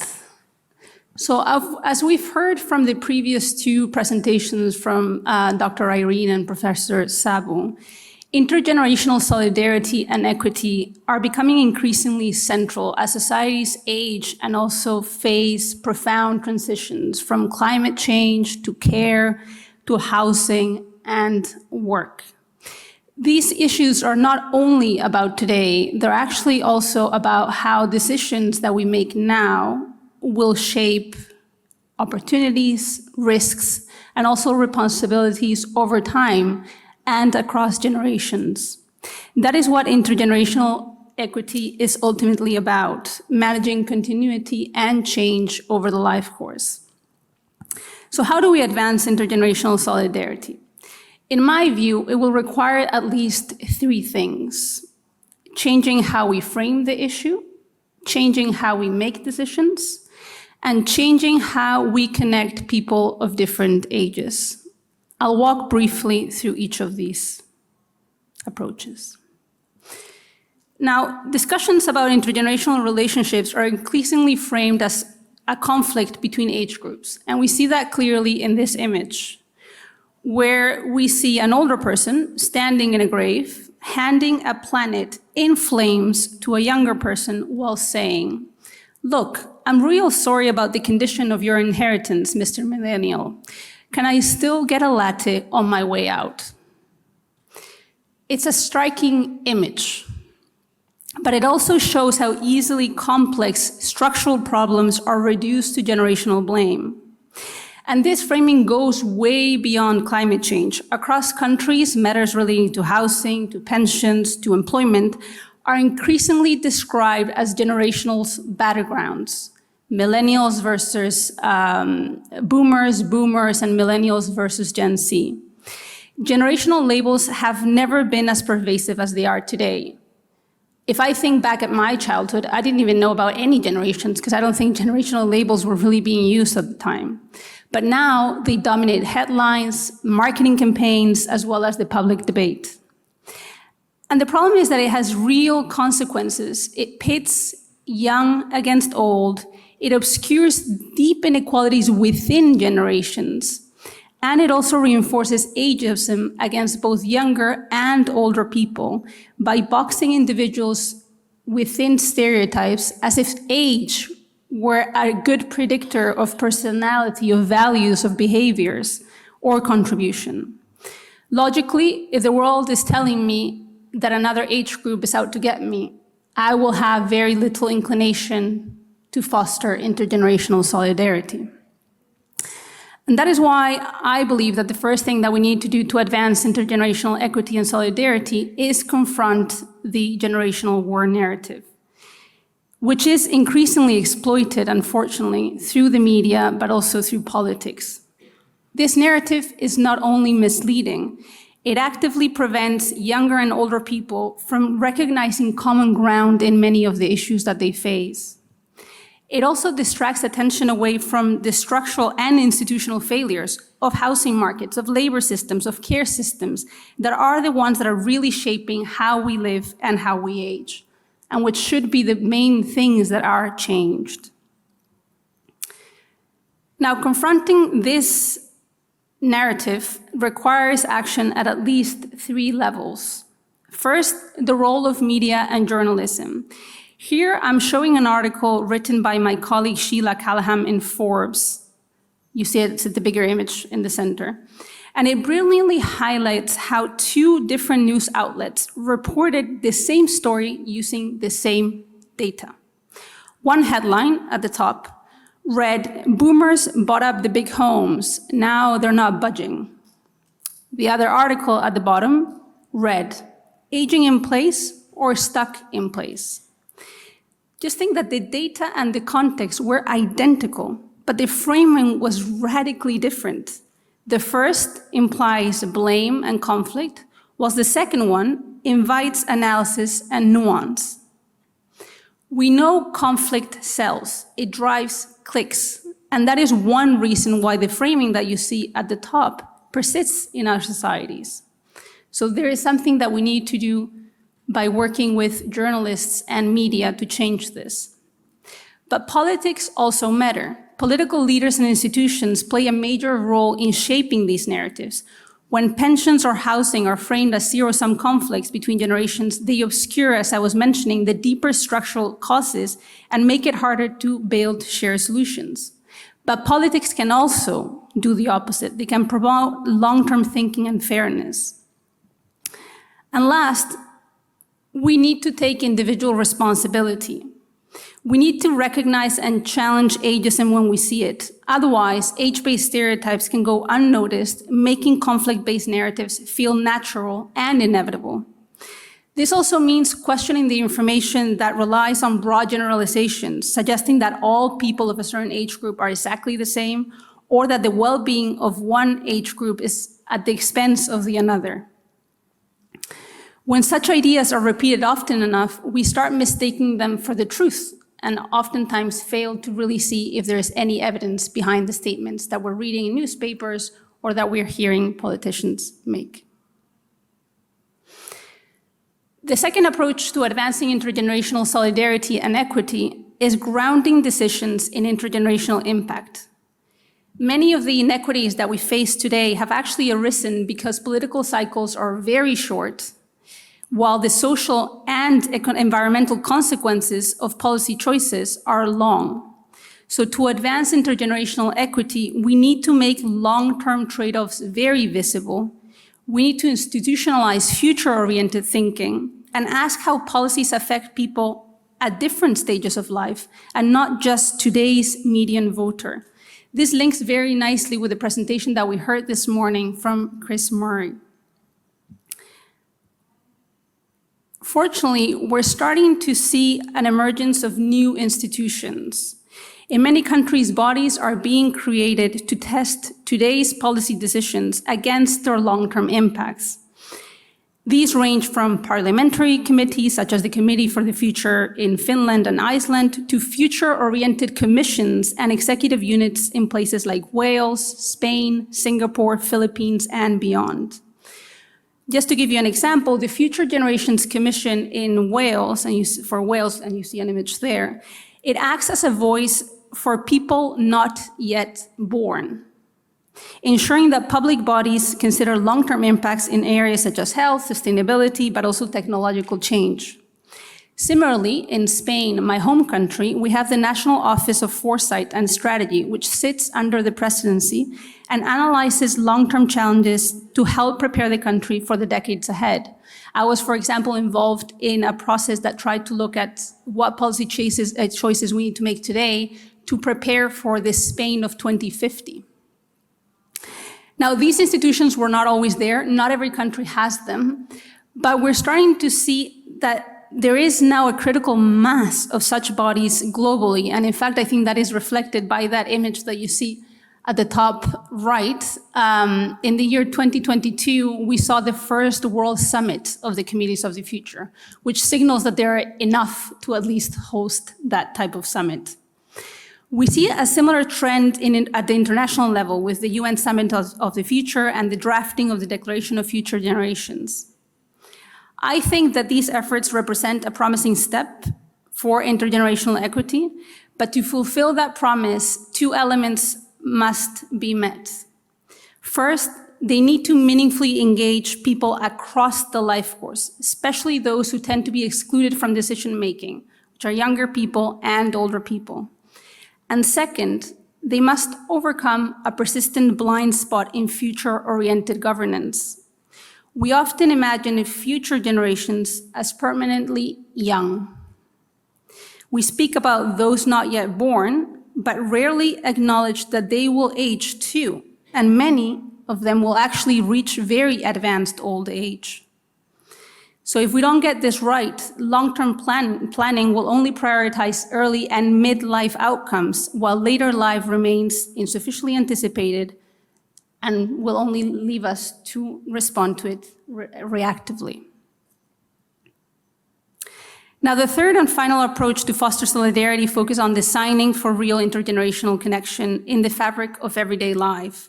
So as we've heard from the previous two presentations from Dr. Irene and Professor Sabu, intergenerational solidarity and equity are becoming increasingly central as societies age and also face profound transitions from climate change to care to housing and work. These issues are not only about today, they're actually also about how decisions that we make now will shape opportunities, risks, and also responsibilities over time and across generations. That is what intergenerational equity is ultimately about, managing continuity and change over the life course. So how do we advance intergenerational solidarity? In my view, it will require at least three things: changing how we frame the issue, changing how we make decisions, and changing how we connect people of different ages. I'll walk briefly through each of these approaches. Now, discussions about intergenerational relationships are increasingly framed as a conflict between age groups, and we see that clearly in this image, where we see an older person standing in a grave, handing a planet in flames to a younger person while saying, "Look, I'm real sorry about the condition of your inheritance, Mr. Millennial. Can I still get a latte on my way out?" It's a striking image, but it also shows how easily complex structural problems are reduced to generational blame. And this framing goes way beyond climate change. Across countries, matters relating to housing, to pensions, to employment are increasingly described as generational battlegrounds. Millennials versus boomers, boomers and millennials versus Gen Z. Generational labels have never been as pervasive as they are today. If I think back at my childhood, I didn't even know about any generations because I don't think generational labels were really being used at the time. But now they dominate headlines, marketing campaigns, as well as the public debate. And the problem is that it has real consequences. It pits young against old. It obscures deep inequalities within generations. And it also reinforces ageism against both younger and older people by boxing individuals within stereotypes as if age were a good predictor of personality, of values, of behaviors, or contribution. Logically, if the world is telling me that another age group is out to get me, I will have very little inclination to foster intergenerational solidarity. And that is why I believe that the first thing that we need to do to advance intergenerational equity and solidarity is confront the generational war narrative, which is increasingly exploited, unfortunately, through the media, but also through politics. This narrative is not only misleading, it actively prevents younger and older people from recognizing common ground in many of the issues that they face. It also distracts attention away from the structural and institutional failures of housing markets, of labor systems, of care systems that are the ones that are really shaping how we live and how we age, and which should be the main things that are changed. Now, confronting this narrative requires action at least 3 levels. First, the role of media and journalism. Here, I'm showing an article written by my colleague Sheila Callahan in Forbes. You see it's the bigger image in the center. And it brilliantly highlights how 2 different news outlets reported the same story using the same data. One headline at the top read, "Boomers bought up the big homes, now they're not budging." The other article at the bottom read, "Aging in place or stuck in place." Just think that the data and the context were identical, but the framing was radically different. The first implies blame and conflict, whilst the second one invites analysis and nuance. We know conflict sells, it drives clicks, and that is one reason why the framing that you see at the top persists in our societies. So there is something that we need to do by working with journalists and media to change this. But politics also matter. Political leaders and institutions play a major role in shaping these narratives. When pensions or housing are framed as zero-sum conflicts between generations, they obscure, as I was mentioning, the deeper structural causes and make it harder to build shared solutions. But politics can also do the opposite. They can promote long-term thinking and fairness. And last, we need to take individual responsibility. We need to recognize and challenge ageism when we see it. Otherwise, age-based stereotypes can go unnoticed, making conflict-based narratives feel natural and inevitable. This also means questioning the information that relies on broad generalizations, suggesting that all people of a certain age group are exactly the same, or that the well-being of one age group is at the expense of the another. When such ideas are repeated often enough, we start mistaking them for the truth, and oftentimes fail to really see if there is any evidence behind the statements that we're reading in newspapers or that we're hearing politicians make. The second approach to advancing intergenerational solidarity and equity is grounding decisions in intergenerational impact. Many of the inequities that we face today have actually arisen because political cycles are very short, while the social and environmental consequences of policy choices are long. So to advance intergenerational equity, we need to make long-term trade-offs very visible. We need to institutionalize future-oriented thinking and ask how policies affect people at different stages of life and not just today's median voter. This links very nicely with the presentation that we heard this morning from Chris Murray. Fortunately, we're starting to see an emergence of new institutions. In many countries, bodies are being created to test today's policy decisions against their long-term impacts. These range from parliamentary committees, such as the Committee for the Future in Finland and Iceland, to future-oriented commissions and executive units in places like Wales, Spain, Singapore, Philippines, and beyond. Just to give you an example, the Future Generations Commission in Wales, and you see an image there, it acts as a voice for people not yet born, ensuring that public bodies consider long-term impacts in areas such as health, sustainability, but also technological change. Similarly, in Spain, my home country, we have the National Office of Foresight and Strategy, which sits under the presidency and analyzes long-term challenges to help prepare the country for the decades ahead. I was, for example, involved in a process that tried to look at what policy choices we need to make today to prepare for the Spain of 2050. Now, these institutions were not always there. Not every country has them, but we're starting to see that there is now a critical mass of such bodies globally. And in fact, I think that is reflected by that image that you see at the top right. In the year 2022, we saw the first World Summit of the Committees of the Future, which signals that there are enough to at least host that type of summit. We see a similar trend at the international level with the UN Summit of the Future and the drafting of the Declaration of Future Generations. I think that these efforts represent a promising step for intergenerational equity, but to fulfill that promise, two elements must be met. First, they need to meaningfully engage people across the life course, especially those who tend to be excluded from decision-making, which are younger people and older people. And second, they must overcome a persistent blind spot in future-oriented governance. We often imagine future generations as permanently young. We speak about those not yet born, but rarely acknowledge that they will age too, and many of them will actually reach very advanced old age. So if we don't get this right, long-term planning will only prioritize early and midlife outcomes, while later life remains insufficiently anticipated and will only leave us to respond to it reactively. Now, the third and final approach to foster solidarity focuses on designing for real intergenerational connection in the fabric of everyday life.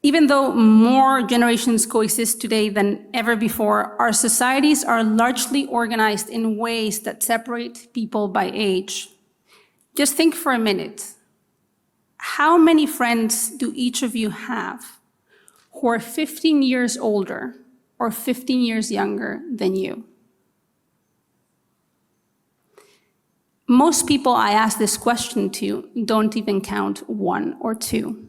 Even though more generations coexist today than ever before, our societies are largely organized in ways that separate people by age. Just think for a minute. How many friends do each of you have who are 15 years older or 15 years younger than you? Most people I ask this question to don't even count one or two.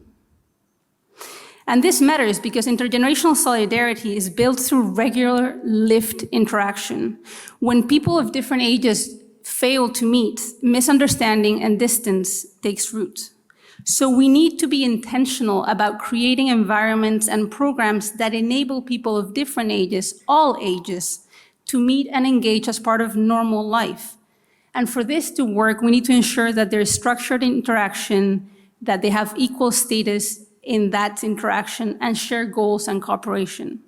And this matters because intergenerational solidarity is built through regular lived interaction. When people of different ages fail to meet, misunderstanding and distance takes root. So we need to be intentional about creating environments and programs that enable people of different ages, all ages, to meet and engage as part of normal life. And for this to work, we need to ensure that there is structured interaction, that they have equal status in that interaction, and share goals and cooperation.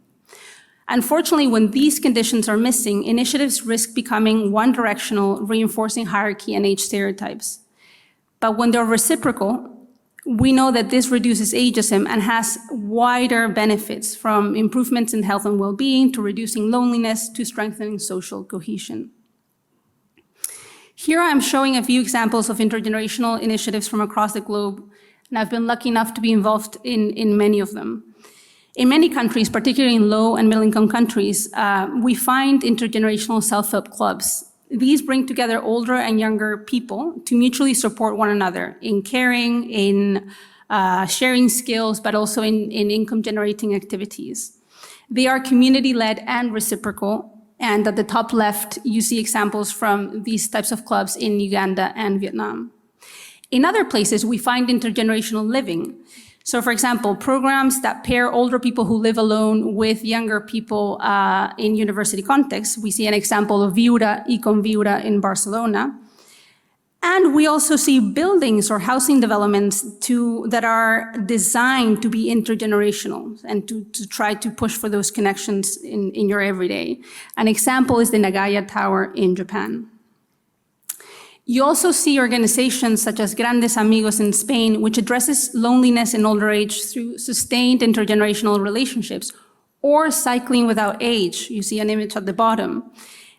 Unfortunately, when these conditions are missing, initiatives risk becoming one-directional, reinforcing hierarchy and age stereotypes. But when they're reciprocal, we know that this reduces ageism and has wider benefits, from improvements in health and well-being to reducing loneliness to strengthening social cohesion. Here I'm showing a few examples of intergenerational initiatives from across the globe, and I've been lucky enough to be involved in many of them. In many countries, particularly in low and middle-income countries, we find intergenerational self-help clubs. These bring together older and younger people to mutually support one another in caring, in sharing skills, but also in income-generating activities. They are community-led and reciprocal, and at the top left, you see examples from these types of clubs in Uganda and Vietnam. In other places, we find intergenerational living. So for example, programs that pair older people who live alone with younger people in university contexts. We see an example of Viura, Econ Viura in Barcelona. And we also see buildings or housing developments that are designed to be intergenerational and to try to push for those connections in your everyday. An example is the Nagaya Tower in Japan. You also see organizations such as Grandes Amigos in Spain, which addresses loneliness in older age through sustained intergenerational relationships, or Cycling Without Age. You see an image at the bottom.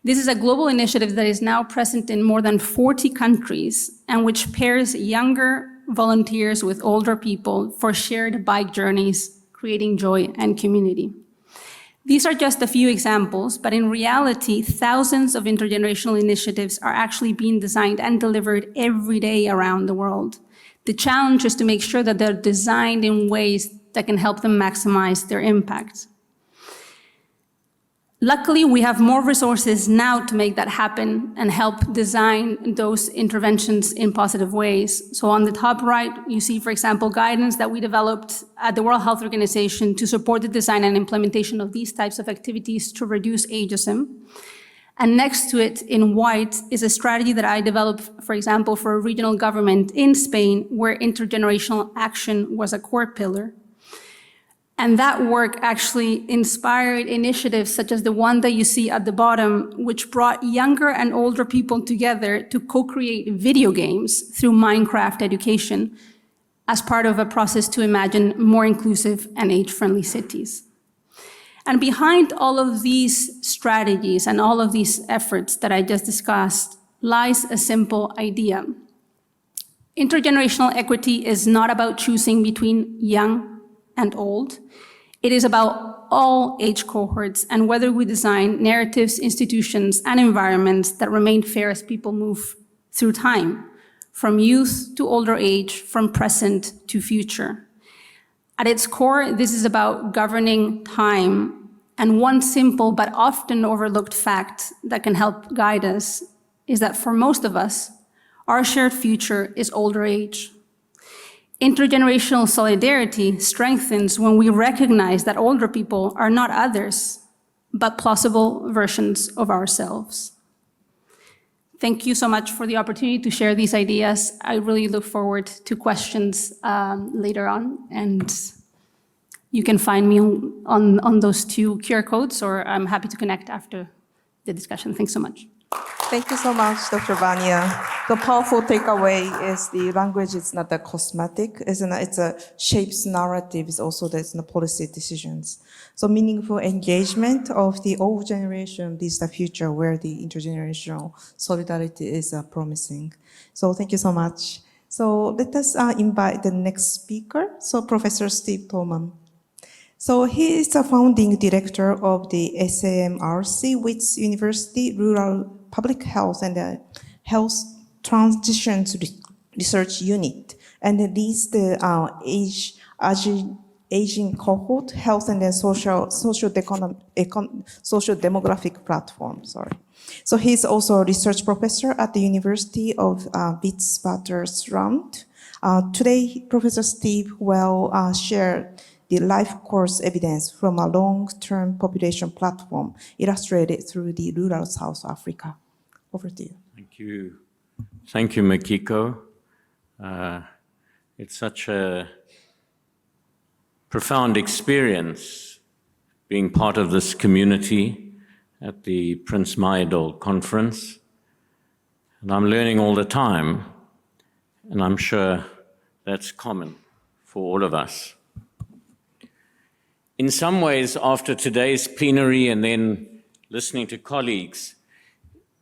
This is a global initiative that is now present in more than 40 countries and which pairs younger volunteers with older people for shared bike journeys, creating joy and community. These are just a few examples, but in reality, thousands of intergenerational initiatives are actually being designed and delivered every day around the world. The challenge is to make sure that they're designed in ways that can help them maximize their impact. Luckily, we have more resources now to make that happen and help design those interventions in positive ways. So on the top right, you see, for example, guidance that we developed at the World Health Organization to support the design and implementation of these types of activities to reduce ageism. And next to it, in white, is a strategy that I developed, for example, for a regional government in Spain, where intergenerational action was a core pillar. And that work actually inspired initiatives such as the one that you see at the bottom, which brought younger and older people together to co-create video games through Minecraft education as part of a process to imagine more inclusive and age-friendly cities. And behind all of these strategies and all of these efforts that I just discussed lies a simple idea. Intergenerational equity is not about choosing between young and old. It is about all age cohorts and whether we design narratives, institutions, and environments that remain fair as people move through time, from youth to older age, from present to future. At its core, this is about governing time, and one simple but often overlooked fact that can help guide us is that for most of us, our shared future is older age. Intergenerational solidarity strengthens when we recognize that older people are not others, but plausible versions of ourselves. Thank you so much for the opportunity to share these ideas. I really look forward to questions later on, and you can find me on those two QR codes, or I'm happy to connect after the discussion. Thanks so much. Thank you so much, Dr. Vanya. The powerful takeaway is the language is not a cosmetic, it's a shapes narratives, also there's no policy decisions. So meaningful engagement of the old generation is the future where the intergenerational solidarity is promising. So thank you so much. So let us invite the next speaker, so Professor Steve Tolman. So he is the founding director of the SAMRC, Wits University Rural Public Health and Health Transitions Research Unit, and leads the aging cohort health and social demographic platform. So he's also a research professor at the University of Witwatersrand. Today, Professor Steve will share the life course evidence from a long-term population platform illustrated through the rural South Africa. Over to you. Thank you. Thank you, Makiko. It's such a profound experience being part of this community at the Prince Mayadol conference. And I'm learning all the time, and I'm sure that's common for all of us. In some ways, after today's plenary and then listening to colleagues,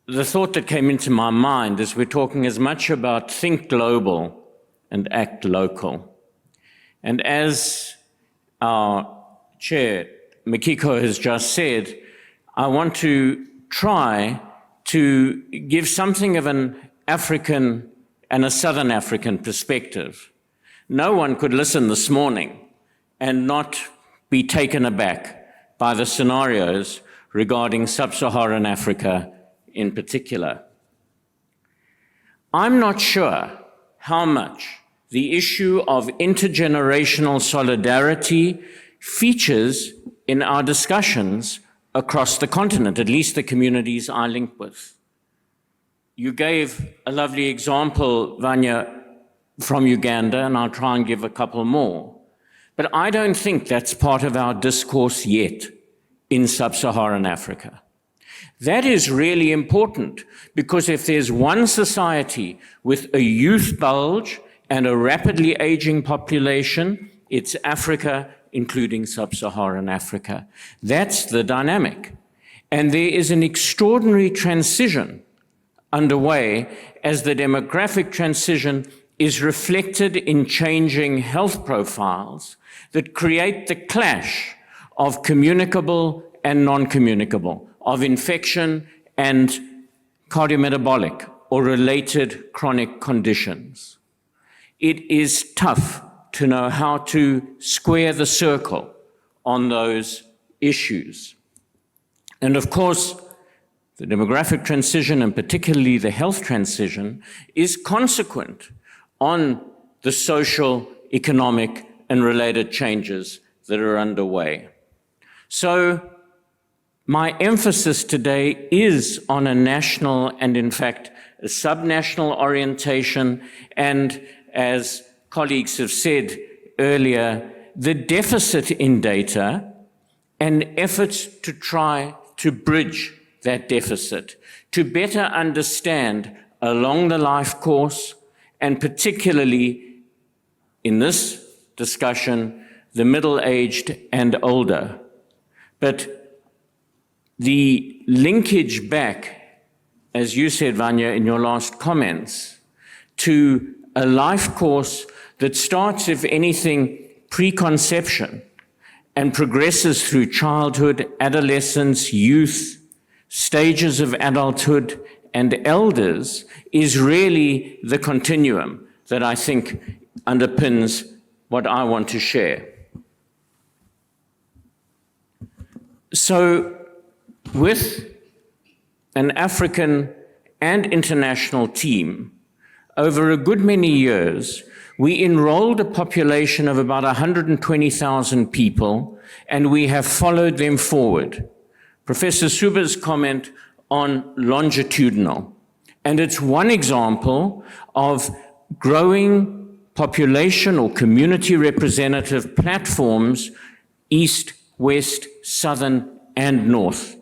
the thought that came into my mind is we're talking as much about think global and act local. And as our chair, Makiko, has just said, I want to try to give something of an African and a Southern African perspective. No one could listen this morning and not be taken aback by the scenarios regarding sub-Saharan Africa in particular. I'm not sure how much the issue of intergenerational solidarity features in our discussions across the continent, at least the communities I link with. You gave a lovely example, Vanya, from Uganda, and I'll try and give a couple more. But I don't think that's part of our discourse yet in sub-Saharan Africa. That is really important, because if there's one society with a youth bulge and a rapidly aging population, it's Africa, including sub-Saharan Africa. That's the dynamic. And there is an extraordinary transition underway as the demographic transition is reflected in changing health profiles that create the clash of communicable and non-communicable, of infection and cardiometabolic or related chronic conditions. It is tough to know how to square the circle on those issues. And of course, the demographic transition, and particularly the health transition, is consequent on the social, economic, and related changes that are underway. So my emphasis today is on a national and, in fact, a subnational orientation, and as colleagues have said earlier, the deficit in data and efforts to try to bridge that deficit, to better understand along the life course, and particularly in this discussion, the middle-aged and older. But the linkage back, as you said, Vanya, in your last comments, to a life course that starts, if anything, preconception and progresses through childhood, adolescence, youth, stages of adulthood, and elders, is really the continuum that I think underpins what I want to share. So, with an African and international team, over a good many years, we enrolled a population of about 120,000 people, and we have followed them forward. Professor Suba's comment on longitudinal, and it's one example of growing population or community representative platforms, East, West, Southern, and North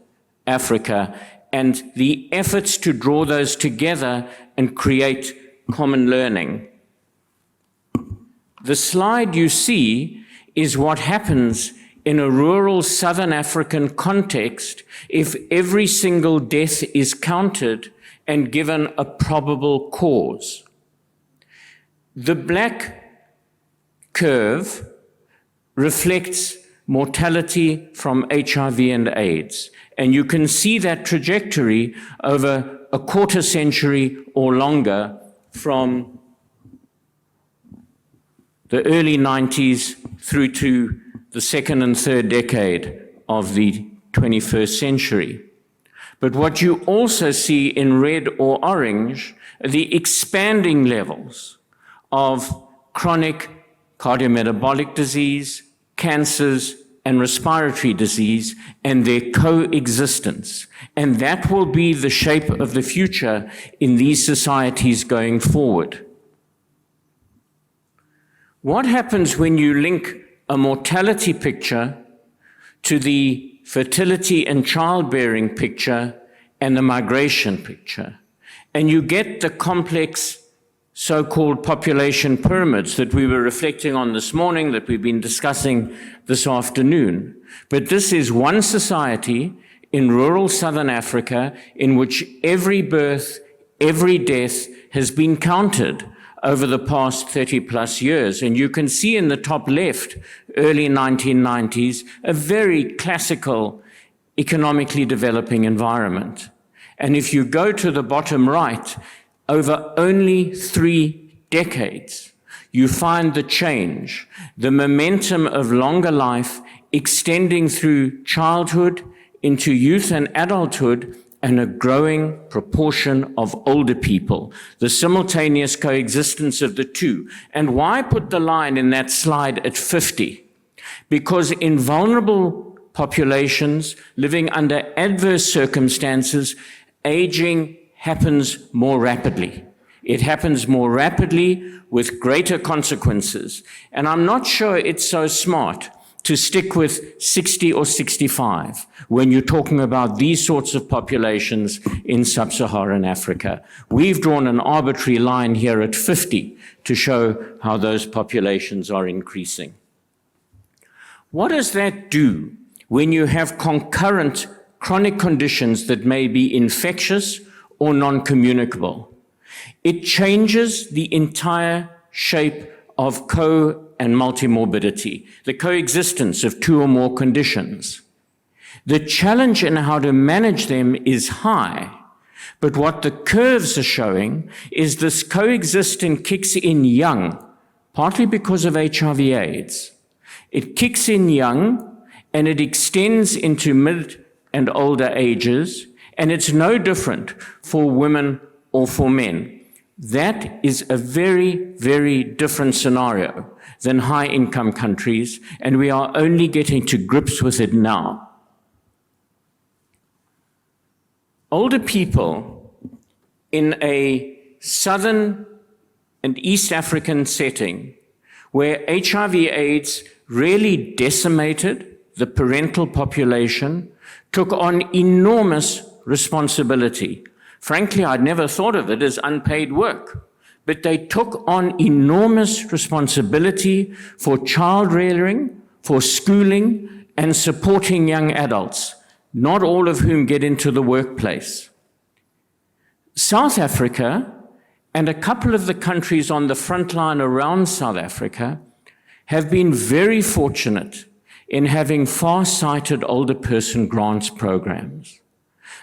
Africa, and the efforts to draw those together and create common learning. The slide you see is what happens in a rural Southern African context if every single death is counted and given a probable cause. The black curve reflects mortality from HIV and AIDS, and you can see that trajectory over a quarter century or longer from the early 90s through to the second and third decade of the 21st century. But what you also see in red or orange are the expanding levels of chronic cardiometabolic disease, cancers, and respiratory disease, and their coexistence. And that will be the shape of the future in these societies going forward. What happens when you link a mortality picture to the fertility and childbearing picture and the migration picture? And you get the complex so-called population pyramids that we were reflecting on this morning, that we've been discussing this afternoon. But this is one society in rural Southern Africa in which every birth, every death has been counted over the past 30 plus years. And you can see in the top left, early 1990s, a very classical economically developing environment. And if you go to the bottom right, over only 3 decades, you find the change, the momentum of longer life extending through childhood into youth and adulthood, and a growing proportion of older people, the simultaneous coexistence of the two. And why put the line in that slide at 50? Because in vulnerable populations living under adverse circumstances, aging happens more rapidly. It happens more rapidly with greater consequences. And I'm not sure it's so smart to stick with 60 or 65 when you're talking about these sorts of populations in sub-Saharan Africa. We've drawn an arbitrary line here at 50 to show how those populations are increasing. What does that do when you have concurrent chronic conditions that may be infectious or non-communicable? It changes the entire shape of and multimorbidity, the coexistence of 2 or more conditions. The challenge in how to manage them is high, but what the curves are showing is this coexistence kicks in young, partly because of HIV/AIDS. It kicks in young and it extends into mid and older ages, and it's no different for women or for men. That is a very, very different scenario than high-income countries, and we are only getting to grips with it now. Older people in a Southern and East African setting where HIV/AIDS really decimated the parental population, took on enormous responsibility. Frankly, I'd never thought of it as unpaid work, but they took on enormous responsibility for child rearing, for schooling, and supporting young adults, not all of whom get into the workplace. South Africa and a couple of the countries on the front line around South Africa have been very fortunate in having far-sighted older person grants programs.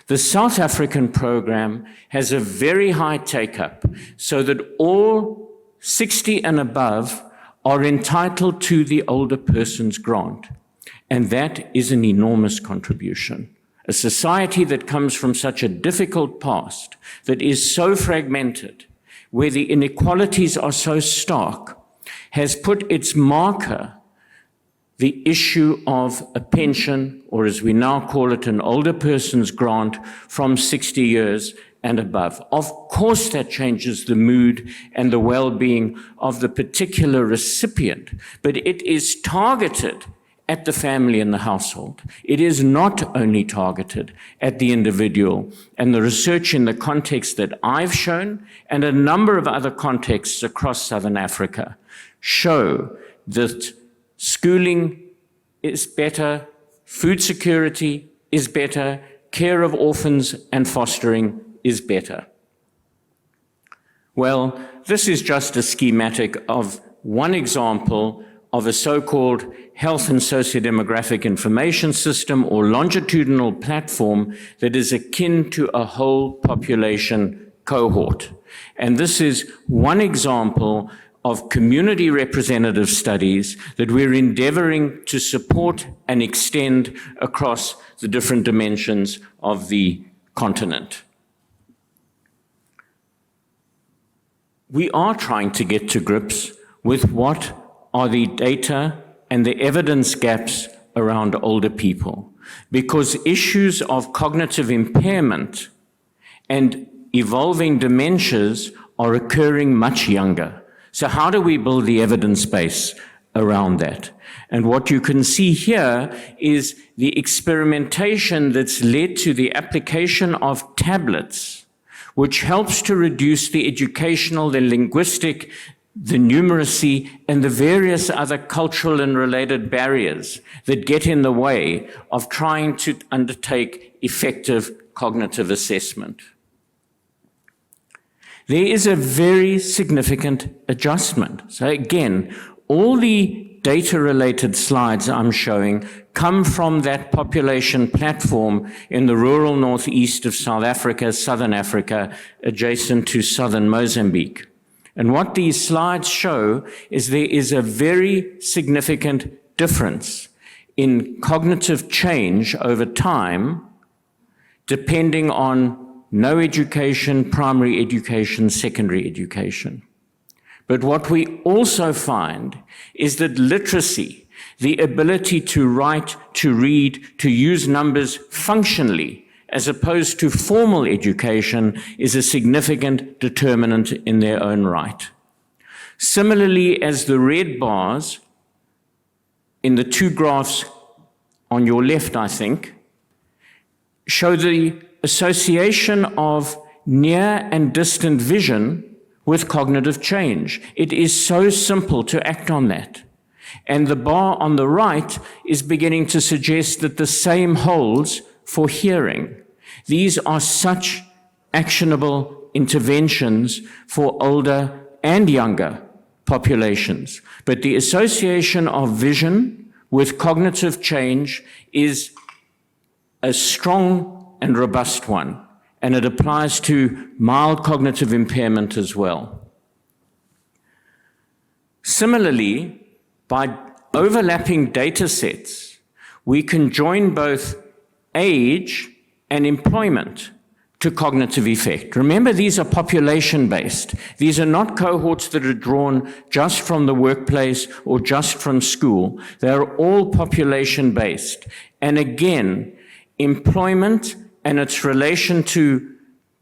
The South African program has a very high take-up so that all 60 and above are entitled to the older person's grant. And that is an enormous contribution. A society that comes from such a difficult past, that is so fragmented, where the inequalities are so stark, has put its marker, the issue of a pension, or as we now call it, an older person's grant from 60 years and above. Of course, that changes the mood and the well-being of the particular recipient, but it is targeted at the family and the household. It is not only targeted at the individual, and the research in the context that I've shown and a number of other contexts across Southern Africa show that schooling is better, food security is better, care of orphans and fostering is better. Well, this is just a schematic of one example of a so-called health and socio-demographic information system or longitudinal platform that is akin to a whole population cohort. And this is one example of community representative studies that we're endeavoring to support and extend across the different dimensions of the continent. We are trying to get to grips with what are the data and the evidence gaps around older people, because issues of cognitive impairment and evolving dementias are occurring much younger. So how do we build the evidence base around that? And what you can see here is the experimentation that's led to the application of tablets, which helps to reduce the educational, the linguistic, the numeracy, and the various other cultural and related barriers that get in the way of trying to undertake effective cognitive assessment. There is a very significant adjustment. So again, all the data-related slides I'm showing come from that population platform in the rural northeast of South Africa, Southern Africa, adjacent to southern Mozambique. And what these slides show is there is a very significant difference in cognitive change over time, depending on no education, primary education, secondary education. But what we also find is that literacy, the ability to write, to read, to use numbers functionally, as opposed to formal education, is a significant determinant in their own right. Similarly, as the red bars in the two graphs on your left, I think, show the association of near and distant vision with cognitive change. It is so simple to act on that. And the bar on the right is beginning to suggest that the same holds for hearing. These are such actionable interventions for older and younger populations. But the association of vision with cognitive change is a strong and robust one, and it applies to mild cognitive impairment as well. Similarly, by overlapping data sets, we can join both age and employment to cognitive effect. Remember, these are population-based. These are not cohorts that are drawn just from the workplace or just from school. They are all population-based. And again, employment and its relation to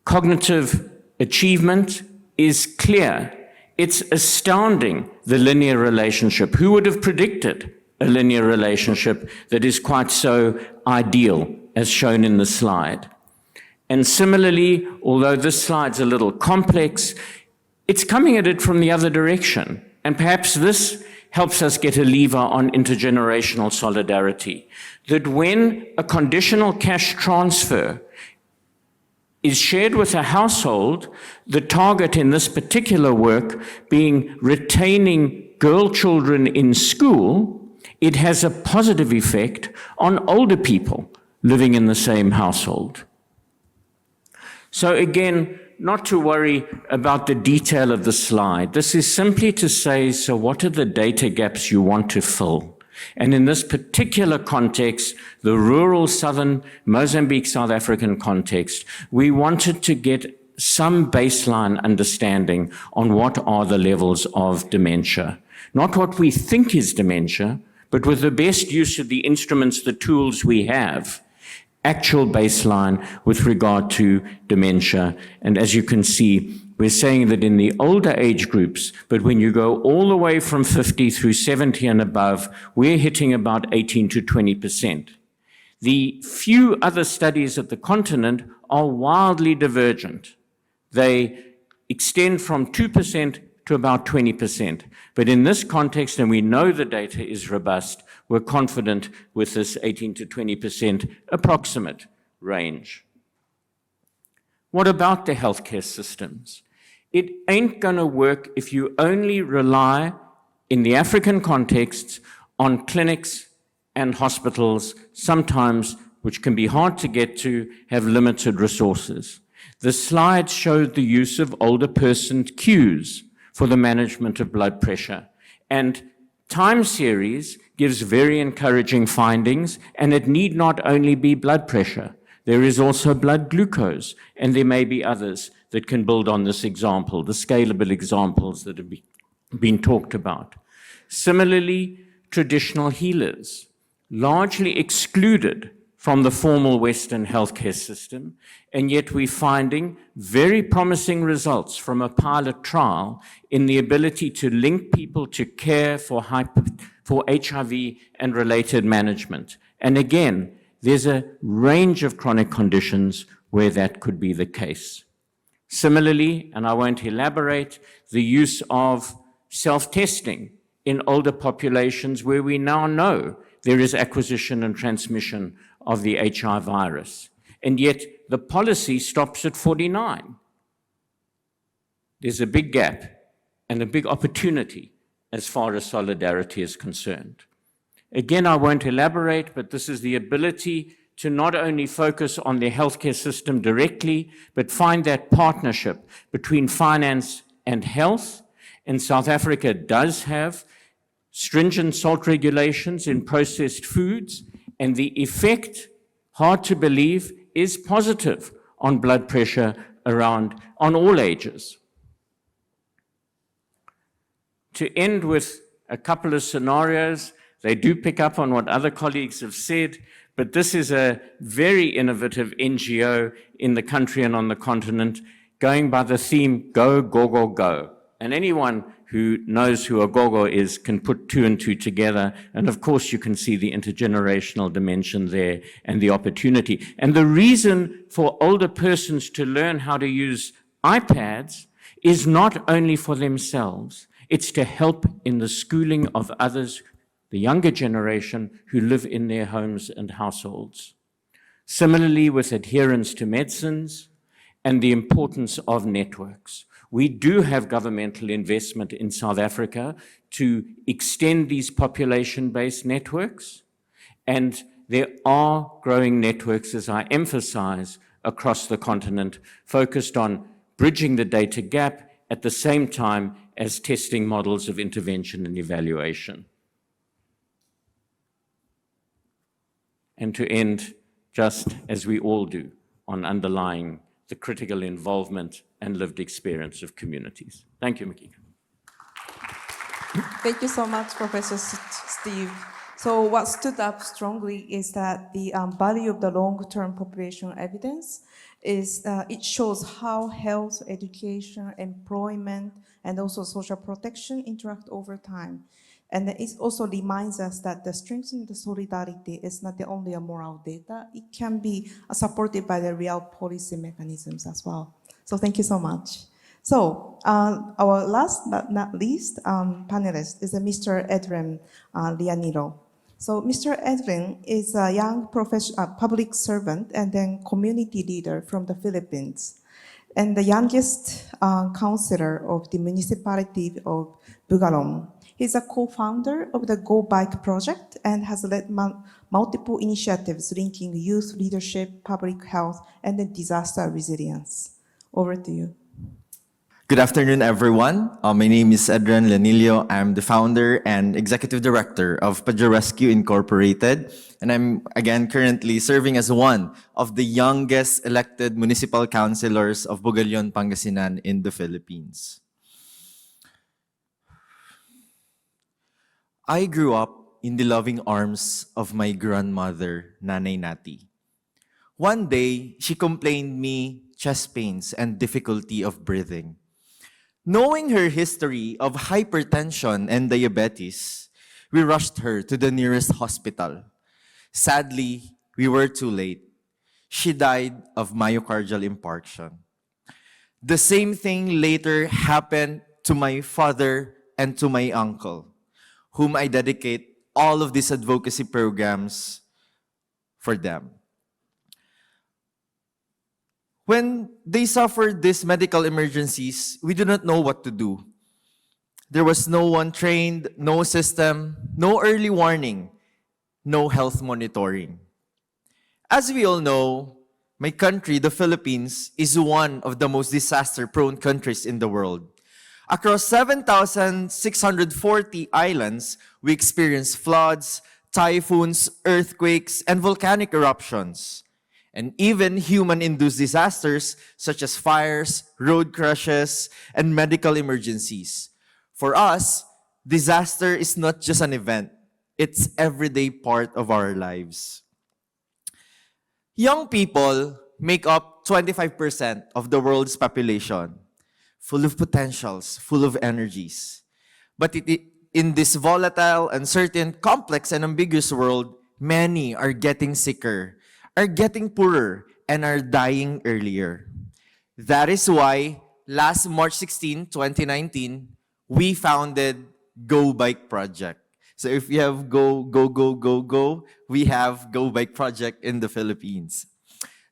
cognitive achievement is clear. It's astounding, the linear relationship. Who would have predicted a linear relationship that is quite so ideal as shown in the slide. And similarly, although this slide's a little complex, it's coming at it from the other direction. And perhaps this helps us get a lever on intergenerational solidarity, that when a conditional cash transfer is shared with a household, the target in this particular work being retaining girl children in school, it has a positive effect on older people living in the same household. So again, not to worry about the detail of the slide. This is simply to say, so what are the data gaps you want to fill? And in this particular context, the rural southern Mozambique, South African context, we wanted to get some baseline understanding on what are the levels of dementia. Not what we think is dementia, but with the best use of the instruments, the tools we have, actual baseline with regard to dementia. And as you can see, we're saying that in the older age groups, but when you go all the way from 50 through 70 and above, we're hitting about 18 to 20%. The few other studies of the continent are wildly divergent. They extend from 2% to about 20%. But in this context, and we know the data is robust, we're confident with this 18 to 20% approximate range. What about the healthcare systems? It ain't going to work if you only rely, in the African context, on clinics and hospitals, sometimes, which can be hard to get to, have limited resources. The slide showed the use of older person queues for the management of blood pressure. And time series gives very encouraging findings, and it need not only be blood pressure. There is also blood glucose, and there may be others that can build on this example, the scalable examples that have been talked about. Similarly, traditional healers, largely excluded from the formal Western healthcare system, and yet we're finding very promising results from a pilot trial in the ability to link people to care for HIV and related management. And again, there's a range of chronic conditions where that could be the case. Similarly, and I won't elaborate, the use of self-testing in older populations where we now know there is acquisition and transmission of the HIV virus. And yet the policy stops at 49. There's a big gap and a big opportunity as far as solidarity is concerned. Again, I won't elaborate, but this is the ability to not only focus on the healthcare system directly, but find that partnership between finance and health. And South Africa does have stringent salt regulations in processed foods, and the effect, hard to believe, is positive on blood pressure on all ages. To end with a couple of scenarios, they do pick up on what other colleagues have said, but this is a very innovative NGO in the country and on the continent, going by the theme, Go, Gogo, Go. And anyone who knows who a Gogo is can put two and two together. And of course, you can see the intergenerational dimension there and the opportunity. And the reason for older persons to learn how to use iPads is not only for themselves, it's to help in the schooling of others, the younger generation who live in their homes and households. Similarly, with adherence to medicines and the importance of networks. We do have governmental investment in South Africa to extend these population-based networks, and there are growing networks, as I emphasize, across the continent, focused on bridging the data gap at the same time as testing models of intervention and evaluation. And to end, just as we all do, on underlying the critical involvement and lived experience of communities. Thank you, Makika. Thank you so much, Professor Steve. So what stood up strongly is that the value of the long-term population evidence is it shows how health, education, employment, and also social protection interact over time. And it also reminds us that the strengthening the solidarity is not only a moral data, it can be supported by the real policy mechanisms as well. So thank you so much. So our last but not least panelist is Mr. Edwin Lianilo. So Mr. Edwin is a young public servant and then community leader from the Philippines, and the youngest councillor of the municipality of Bugalong. He's a co-founder of the Go Bike project and has led multiple initiatives linking youth leadership, public health, and then disaster resilience. Over to you. Good afternoon, everyone. My name is Edren Lanillo. I'm the founder and executive director of Padre Rescue Incorporated, and I'm again currently serving as one of the youngest elected municipal councilors of Bugalion, Pangasinan in the Philippines. I grew up in the loving arms of my grandmother, Nanay Nati. One day, she complained me chest pains and difficulty of breathing. Knowing her history of hypertension and diabetes, we rushed her to the nearest hospital. Sadly, we were too late. She died of myocardial infarction. The same thing later happened to my father and to my uncle, whom I dedicate all of these advocacy programs for them. When they suffered these medical emergencies, we do not know what to do. There was no one trained, no system, no early warning, no health monitoring. As we all know, my country, the Philippines, is one of the most disaster-prone countries in the world. Across 7,640 islands, we experience floods, typhoons, earthquakes, and volcanic eruptions, and even human-induced disasters such as fires, road crashes, and medical emergencies. For us, disaster is not just an event, it's everyday part of our lives. Young people make up 25% of the world's population, full of potentials, full of energies. But in this volatile, uncertain, complex, and ambiguous world, many are getting sicker, are getting poorer, and are dying earlier. That is why last March 16, 2019, we founded Go Bike Project. So if you have go, we have Go Bike Project in the Philippines.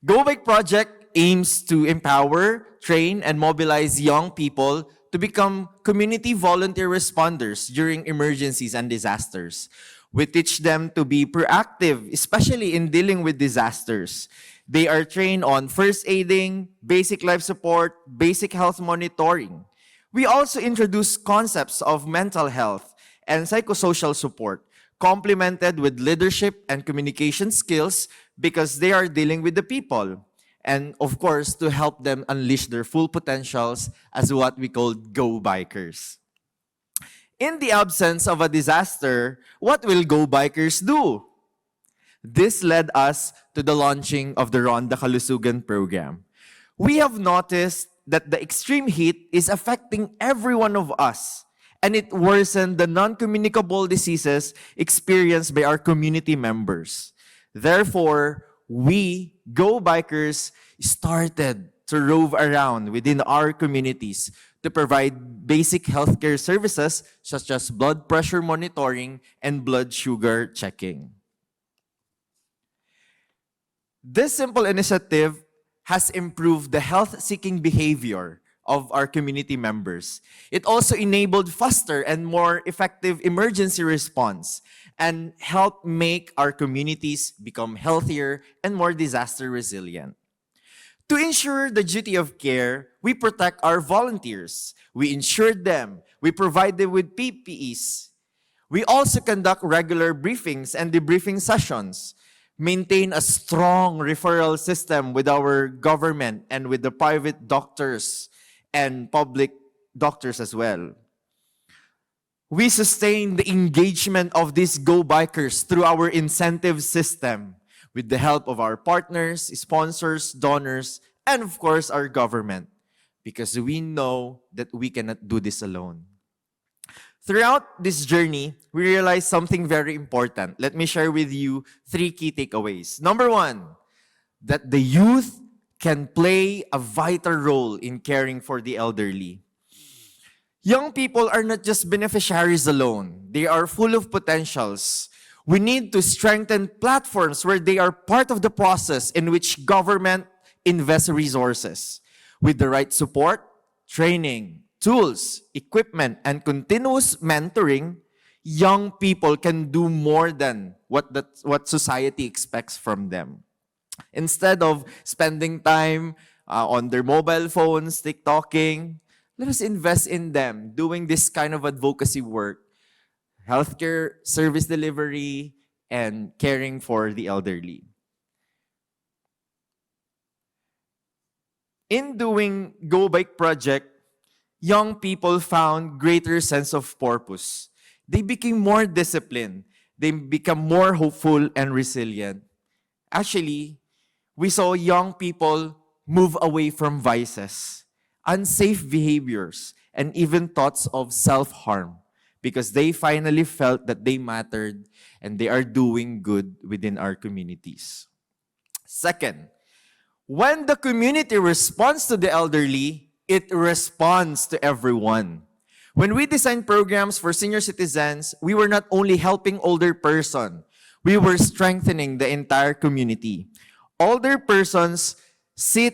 Go Bike Project aims to empower, train, and mobilize young people to become community volunteer responders during emergencies and disasters. We teach them to be proactive, especially in dealing with disasters. They are trained on first aiding, basic life support, basic health monitoring. We also introduce concepts of mental health and psychosocial support, complemented with leadership and communication skills because they are dealing with the people. And of course, to help them unleash their full potentials as what we call Go Bikers. In the absence of a disaster, what will Go Bikers do? This led us to the launching of the Ronda Kalusugan program. We have noticed that the extreme heat is affecting every one of us, and it worsened the non-communicable diseases experienced by our community members. Therefore, we, Go Bikers, started to rove around within our communities to provide basic healthcare services such as blood pressure monitoring and blood sugar checking. This simple initiative has improved the health-seeking behavior of our community members. It also enabled faster and more effective emergency response and helped make our communities become healthier and more disaster resilient. To ensure the duty of care, we protect our volunteers. We insure them. We provide them with PPEs. We also conduct regular briefings and debriefing sessions, maintain a strong referral system with our government and with the private doctors and public doctors as well. We sustain the engagement of these Go Bikers through our incentive system with the help of our partners, sponsors, donors, and of course our government, because we know that we cannot do this alone. Throughout this journey, we realized something very important. Let me share with you 3 key takeaways. Number 1, that the youth can play a vital role in caring for the elderly. Young people are not just beneficiaries alone. They are full of potentials. We need to strengthen platforms where they are part of the process in which government invests resources. With the right support, training, tools, equipment, and continuous mentoring, young people can do more than what society expects from them. Instead of spending time on their mobile phones, TikToking, let us invest in them doing this kind of advocacy work, healthcare service delivery, and caring for the elderly. In doing Go Bike Project, young people found greater sense of purpose. They became more disciplined. They become more hopeful and resilient. Actually, we saw young people move away from vices, unsafe behaviors, and even thoughts of self-harm because they finally felt that they mattered and they are doing good within our communities. Second, when the community responds to the elderly, it responds to everyone. When we designed programs for senior citizens, we were not only helping older person, we were strengthening the entire community. Older persons sit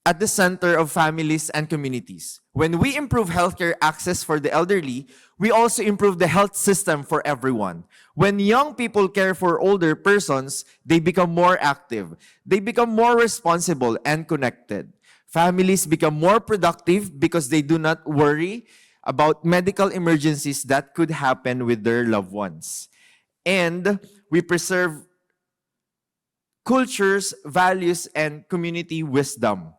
at the center of families and communities. When we improve healthcare access for the elderly, we also improve the health system for everyone. When young people care for older persons, they become more active. They become more responsible and connected. Families become more productive because they do not worry about medical emergencies that could happen with their loved ones. And we preserve cultures, values, and community wisdom.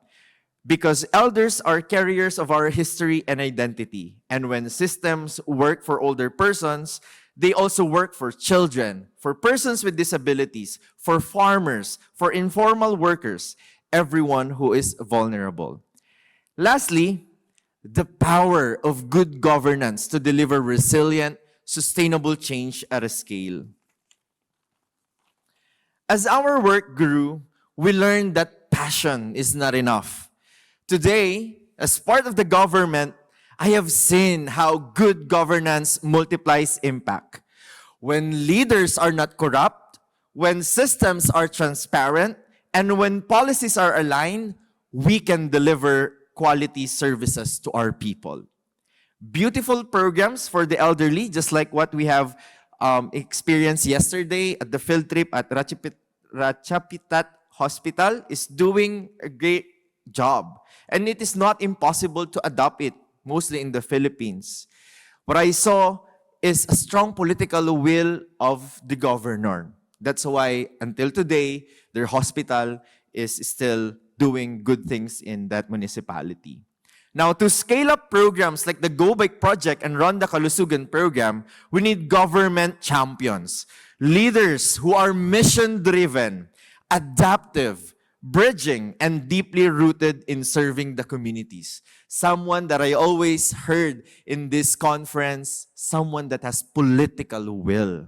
Because elders are carriers of our history and identity. And when systems work for older persons, they also work for children, for persons with disabilities, for farmers, for informal workers, everyone who is vulnerable. Lastly, the power of good governance to deliver resilient, sustainable change at a scale. As our work grew, we learned that passion is not enough. Today, as part of the government, I have seen how good governance multiplies impact. When leaders are not corrupt, when systems are transparent, and when policies are aligned, we can deliver quality services to our people. Beautiful programs for the elderly, just like what we have experienced yesterday at the field trip at Ratchapitat Hospital, is doing a great job. And it is not impossible to adopt it, mostly in the Philippines. What I saw is a strong political will of the governor. That's why, until today, their hospital is still doing good things in that municipality. Now, to scale up programs like the Go Bike Project and Run the Kalusugan program, we need government champions, leaders who are mission-driven, adaptive, bridging, and deeply rooted in serving the communities. Someone that I always heard in this conference, someone that has political will.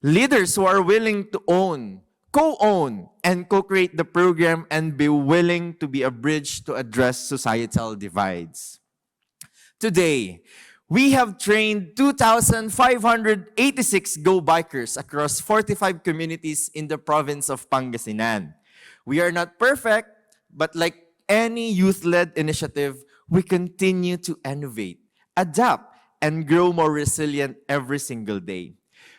Leaders who are willing to own, co-own, and co-create the program and be willing to be a bridge to address societal divides. Today, we have trained 2,586 Go Bikers across 45 communities in the province of Pangasinan. We are not perfect, but like any youth-led initiative, we continue to innovate, adapt, and grow more resilient every single day.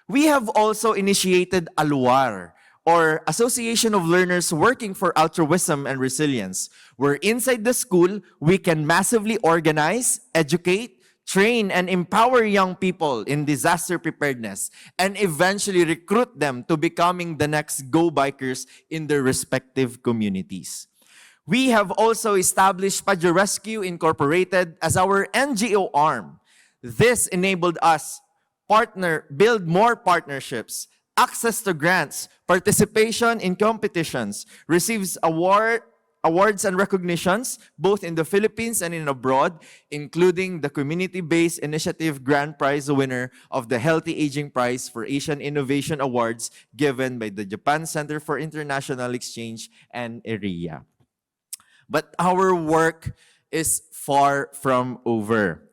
We have also initiated ALUAR, or Association of Learners Working for Altruism and Resilience, where inside the school, we can massively organize, educate, train, and empower young people in disaster preparedness, and eventually recruit them to becoming the next Go Bikers in their respective communities. We have also established Padre Rescue Incorporated as our NGO arm. This enabled us build more partnerships, access to grants, participation in competitions, receives award awards and recognitions, both in the Philippines and in abroad, including the Community-Based Initiative Grand Prize winner of the Healthy Aging Prize for Asian Innovation Awards given by the Japan Center for International Exchange and ERIA. But our work is far from over.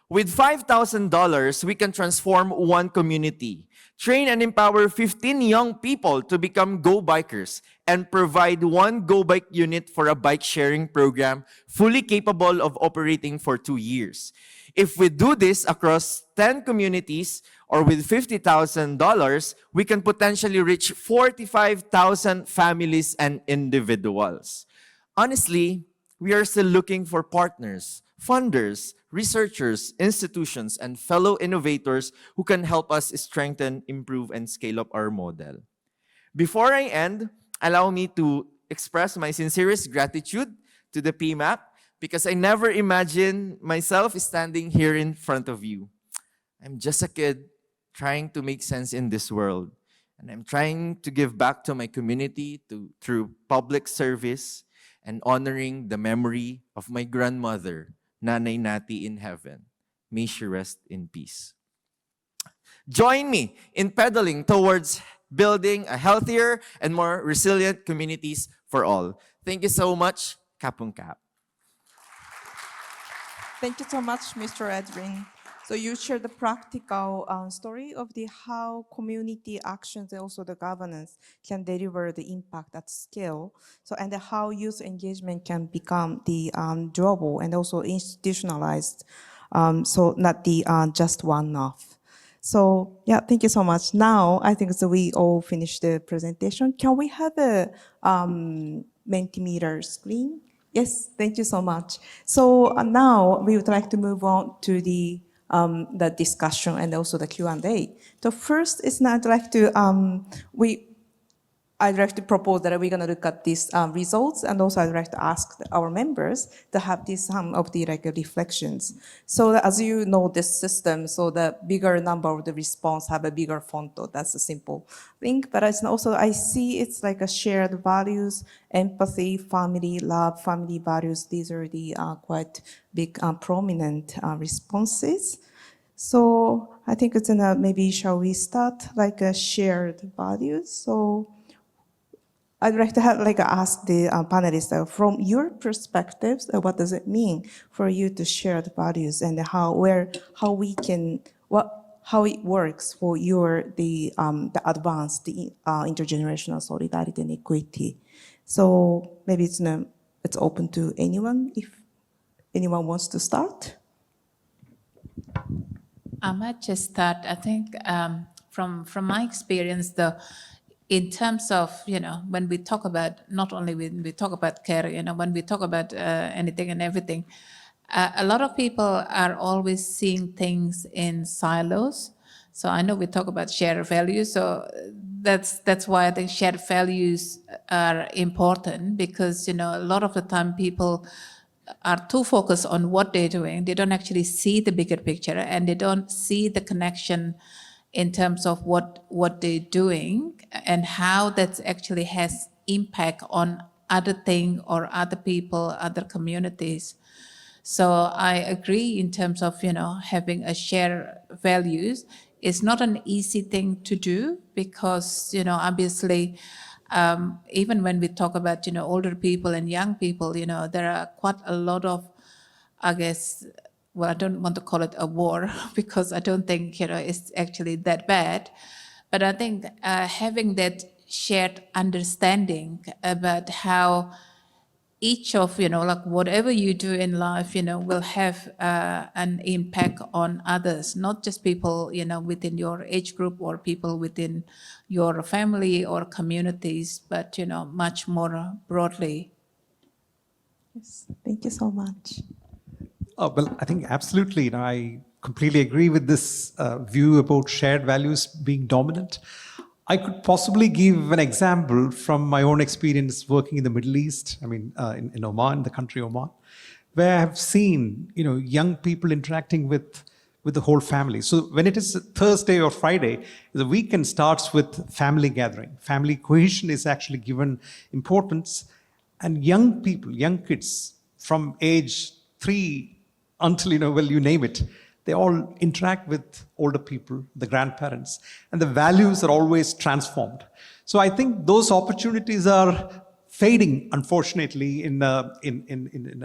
With $5,000, we can transform one community, train and empower 15 young people to become Go Bikers, and provide one Go Bike unit for a bike sharing program fully capable of operating for 2 years. If we do this across 10 communities or with $50,000, we can potentially reach 45,000 families and individuals. Honestly, we are still looking for partners, funders, researchers, institutions, and fellow innovators who can help us strengthen, improve, and scale up our model. Before I end, allow me to express my sincerest gratitude to the PMAC because I never imagined myself standing here in front of you. I'm just a kid trying to make sense in this world, and I'm trying to give back to my community through public service and honoring the memory of my grandmother, Nanay Nati in heaven. May she rest in peace. Join me in pedaling towards building a healthier and more resilient communities for all. Thank you so much. Kapung Kap. Thank you so much, Mr. Edwin. So you shared the practical story of the how community actions and also the governance can deliver the impact at scale. So and how youth engagement can become the durable and also institutionalized. So not the just one-off. So yeah, thank you so much. Now I think so we all finished the presentation. Can we have a Mentimeter screen? Yes, thank you so much. So now we would like to move on to the discussion and also the Q&A. So first is now I'd like to propose that we're going to look at these results, and also I'd like to ask our members to have these of the reflections. So that, as you know, this system, so the bigger number of the response have a bigger font. That's a simple thing. But it's also I see it's like a shared values, empathy, family, love, family values. These are the quite big prominent responses. So I think it's in a maybe shall we start like a shared values. So I'd like to have ask the panelists from your perspectives, what does it mean for you to share the values and how it works for the advance the intergenerational solidarity and equity. So maybe it's open to anyone if anyone wants to start. I might just start. I think from my experience, in terms of, when we talk about, not only when we talk about care, when we talk about anything and everything, a lot of people are always seeing things in silos. So I know we talk about shared values. So that's why I think shared values are important because, a lot of the time people are too focused on what they're doing. They don't actually see the bigger picture and they don't see the connection in terms of what they're doing and how that actually has impact on other things or other people, other communities. So I agree in terms of, having a shared values. It's not an easy thing to do because, obviously, even when we talk about, older people and young people, there are quite a lot of, I guess, well, I don't want to call it a war because I don't think, it's actually that bad. But I think having that shared understanding about how each of, whatever you do in life, will have an impact on others, not just people, within your age group or people within your family or communities, but, much more broadly. Yes, thank you so much. Oh, well, I think absolutely. I completely agree with this view about shared values being dominant. I could possibly give an example from my own experience working in the Middle East, in Oman, the country Oman, where I have seen, young people interacting with the whole family. So when it is Thursday or Friday, the weekend starts with family gathering. Family cohesion is actually given importance. And young people, young kids from age 3 until, well, you name it, they all interact with older people, the grandparents, and the values are always transformed. So I think those opportunities are fading, unfortunately, in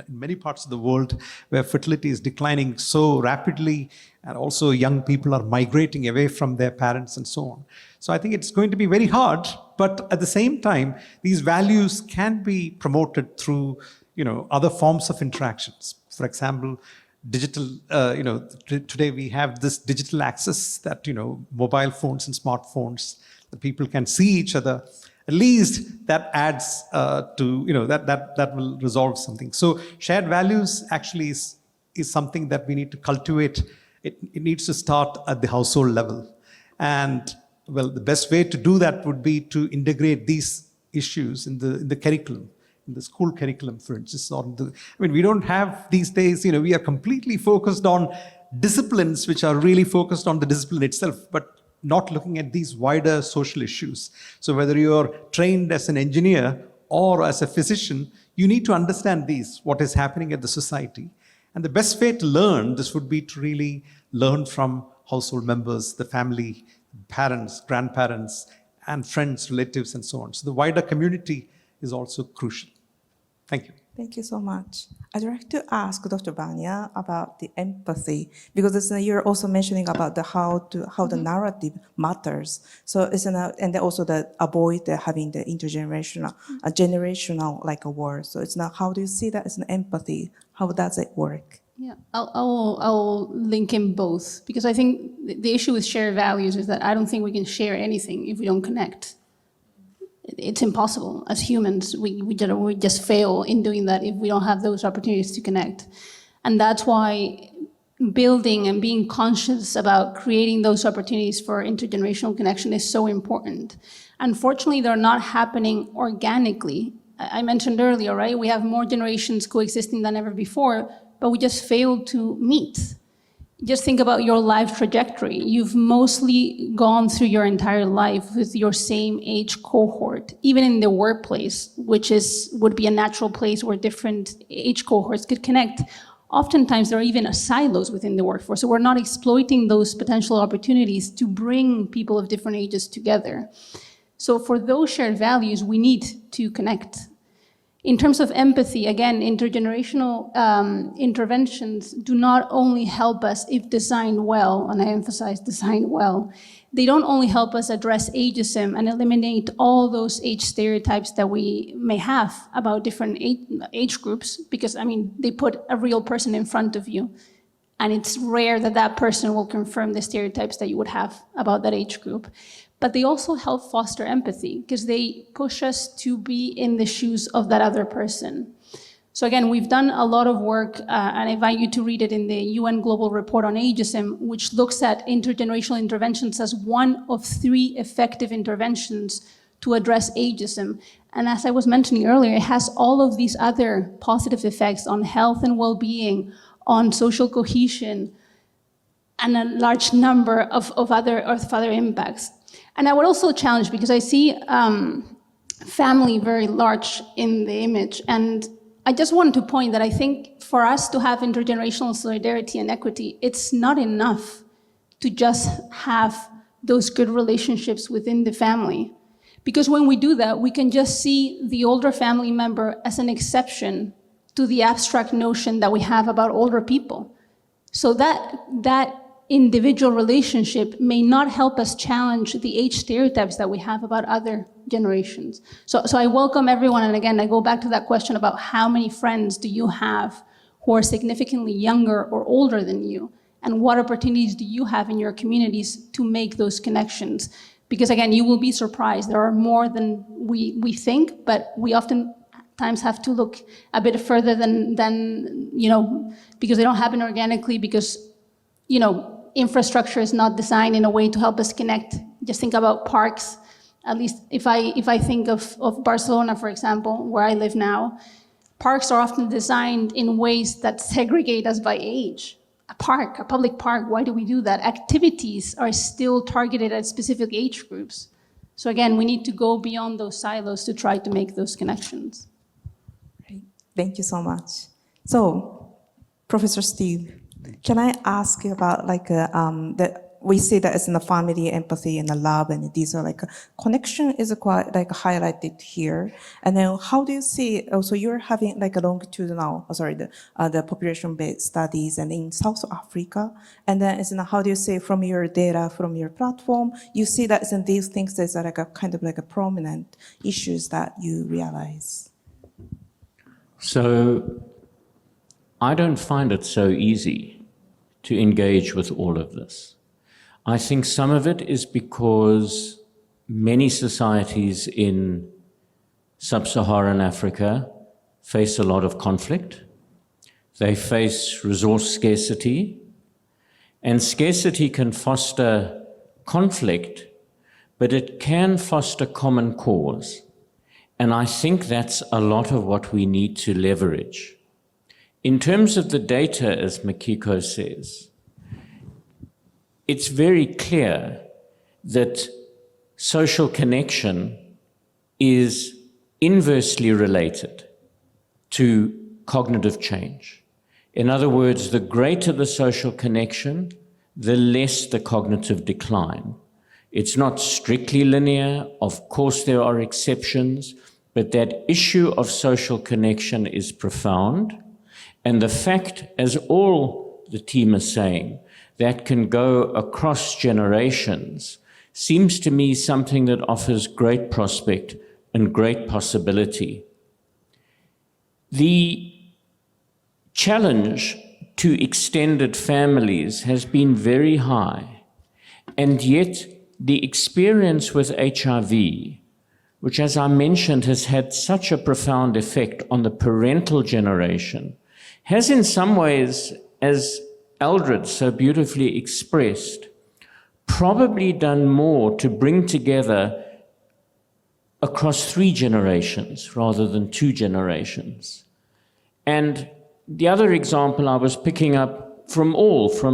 many parts of the world where fertility is declining so rapidly, and also young people are migrating away from their parents and so on. So I think it's going to be very hard, but at the same time, these values can be promoted through, other forms of interactions. For example, digital, today we have this digital access that, mobile phones and smartphones, that people can see each other. At least that adds to, that will resolve something. So shared values actually is something that we need to cultivate. It needs to start at the household level. And well, the best way to do that would be to integrate these issues in the curriculum, in the school curriculum, for instance. We don't have these days, we are completely focused on disciplines which are really focused on the discipline itself, but not looking at these wider social issues. So whether you're trained as an engineer or as a physician, you need to understand what is happening at the society. And the best way to learn this would be to really learn from household members, the family, parents, grandparents, and friends, relatives, and so on. So the wider community is also crucial. Thank you. Thank you so much. I'd like to ask Dr. Banya about the empathy, because you're also mentioning about how the narrative matters. So and also avoid having the intergenerational, a generational like a war. So it's not, how do you see that as an empathy? How does it work? Yeah, I'll link in both, because I think the issue with shared values is that I don't think we can share anything if we don't connect. It's impossible. As humans, we just fail in doing that if we don't have those opportunities to connect. And that's why building and being conscious about creating those opportunities for intergenerational connection is so important. Unfortunately, they're not happening organically. I mentioned earlier, right? We have more generations coexisting than ever before, but we just failed to meet. Just think about your life trajectory. You've mostly gone through your entire life with your same age cohort, even in the workplace, which would be a natural place where different age cohorts could connect. Oftentimes, there are even silos within the workforce, so we're not exploiting those potential opportunities to bring people of different ages together. So for those shared values, we need to connect. In terms of empathy, again, intergenerational interventions do not only help us if designed well, and I emphasize designed well, they don't only help us address ageism and eliminate all those age stereotypes that we may have about different age groups, because, they put a real person in front of you, and it's rare that that person will confirm the stereotypes that you would have about that age group. But they also help foster empathy, because they push us to be in the shoes of that other person. So again, we've done a lot of work, and I invite you to read it in the UN Global Report on Ageism, which looks at intergenerational interventions as one of 3 effective interventions to address ageism. And as I was mentioning earlier, it has all of these other positive effects on health and well-being, on social cohesion, and a large number of other impacts. And I would also challenge, because I see family very large in the image, and I just wanted to point that I think for us to have intergenerational solidarity and equity, it's not enough to just have those good relationships within the family. Because when we do that, we can just see the older family member as an exception to the abstract notion that we have about older people. So that individual relationship may not help us challenge the age stereotypes that we have about other generations. So I welcome everyone, and again, I go back to that question about how many friends do you have who are significantly younger or older than you, and what opportunities do you have in your communities to make those connections? Because again, you will be surprised. There are more than we think, but we oftentimes have to look a bit further than because they don't happen organically, because infrastructure is not designed in a way to help us connect. Just think about parks. At least if I think of Barcelona, for example, where I live now, parks are often designed in ways that segregate us by age. A public park, why do we do that? Activities are still targeted at specific age groups. So again, we need to go beyond those silos to try to make those connections. Thank you so much. So, Professor Steve, can I ask you about we see that as in the family, empathy, and the love, and these are connection is quite highlighted here. And then how do you see? Also, you're having a longitudinal, the population-based studies, and in South Africa. And then is how do you see from your data, from your platform, you see that in these things there's a kind of a prominent issues that you realize. So I don't find it so easy to engage with all of this. I think some of it is because many societies in sub-Saharan Africa face a lot of conflict. They face resource scarcity, and scarcity can foster conflict, but it can foster common cause. And I think that's a lot of what we need to leverage. In terms of the data, as Makiko says, it's very clear that social connection is inversely related to cognitive change. In other words, the greater the social connection, the less the cognitive decline. It's not strictly linear. Of course, there are exceptions, but that issue of social connection is profound. And the fact, as all the team is saying, that can go across generations seems to me something that offers great prospect and great possibility. The challenge to extended families has been very high, and yet the experience with HIV, which, as I mentioned, has had such a profound effect on the parental generation, has in some ways, as Eldred so beautifully expressed, probably done more to bring together across 3 generations rather than 2 generations. And the other example I was picking up from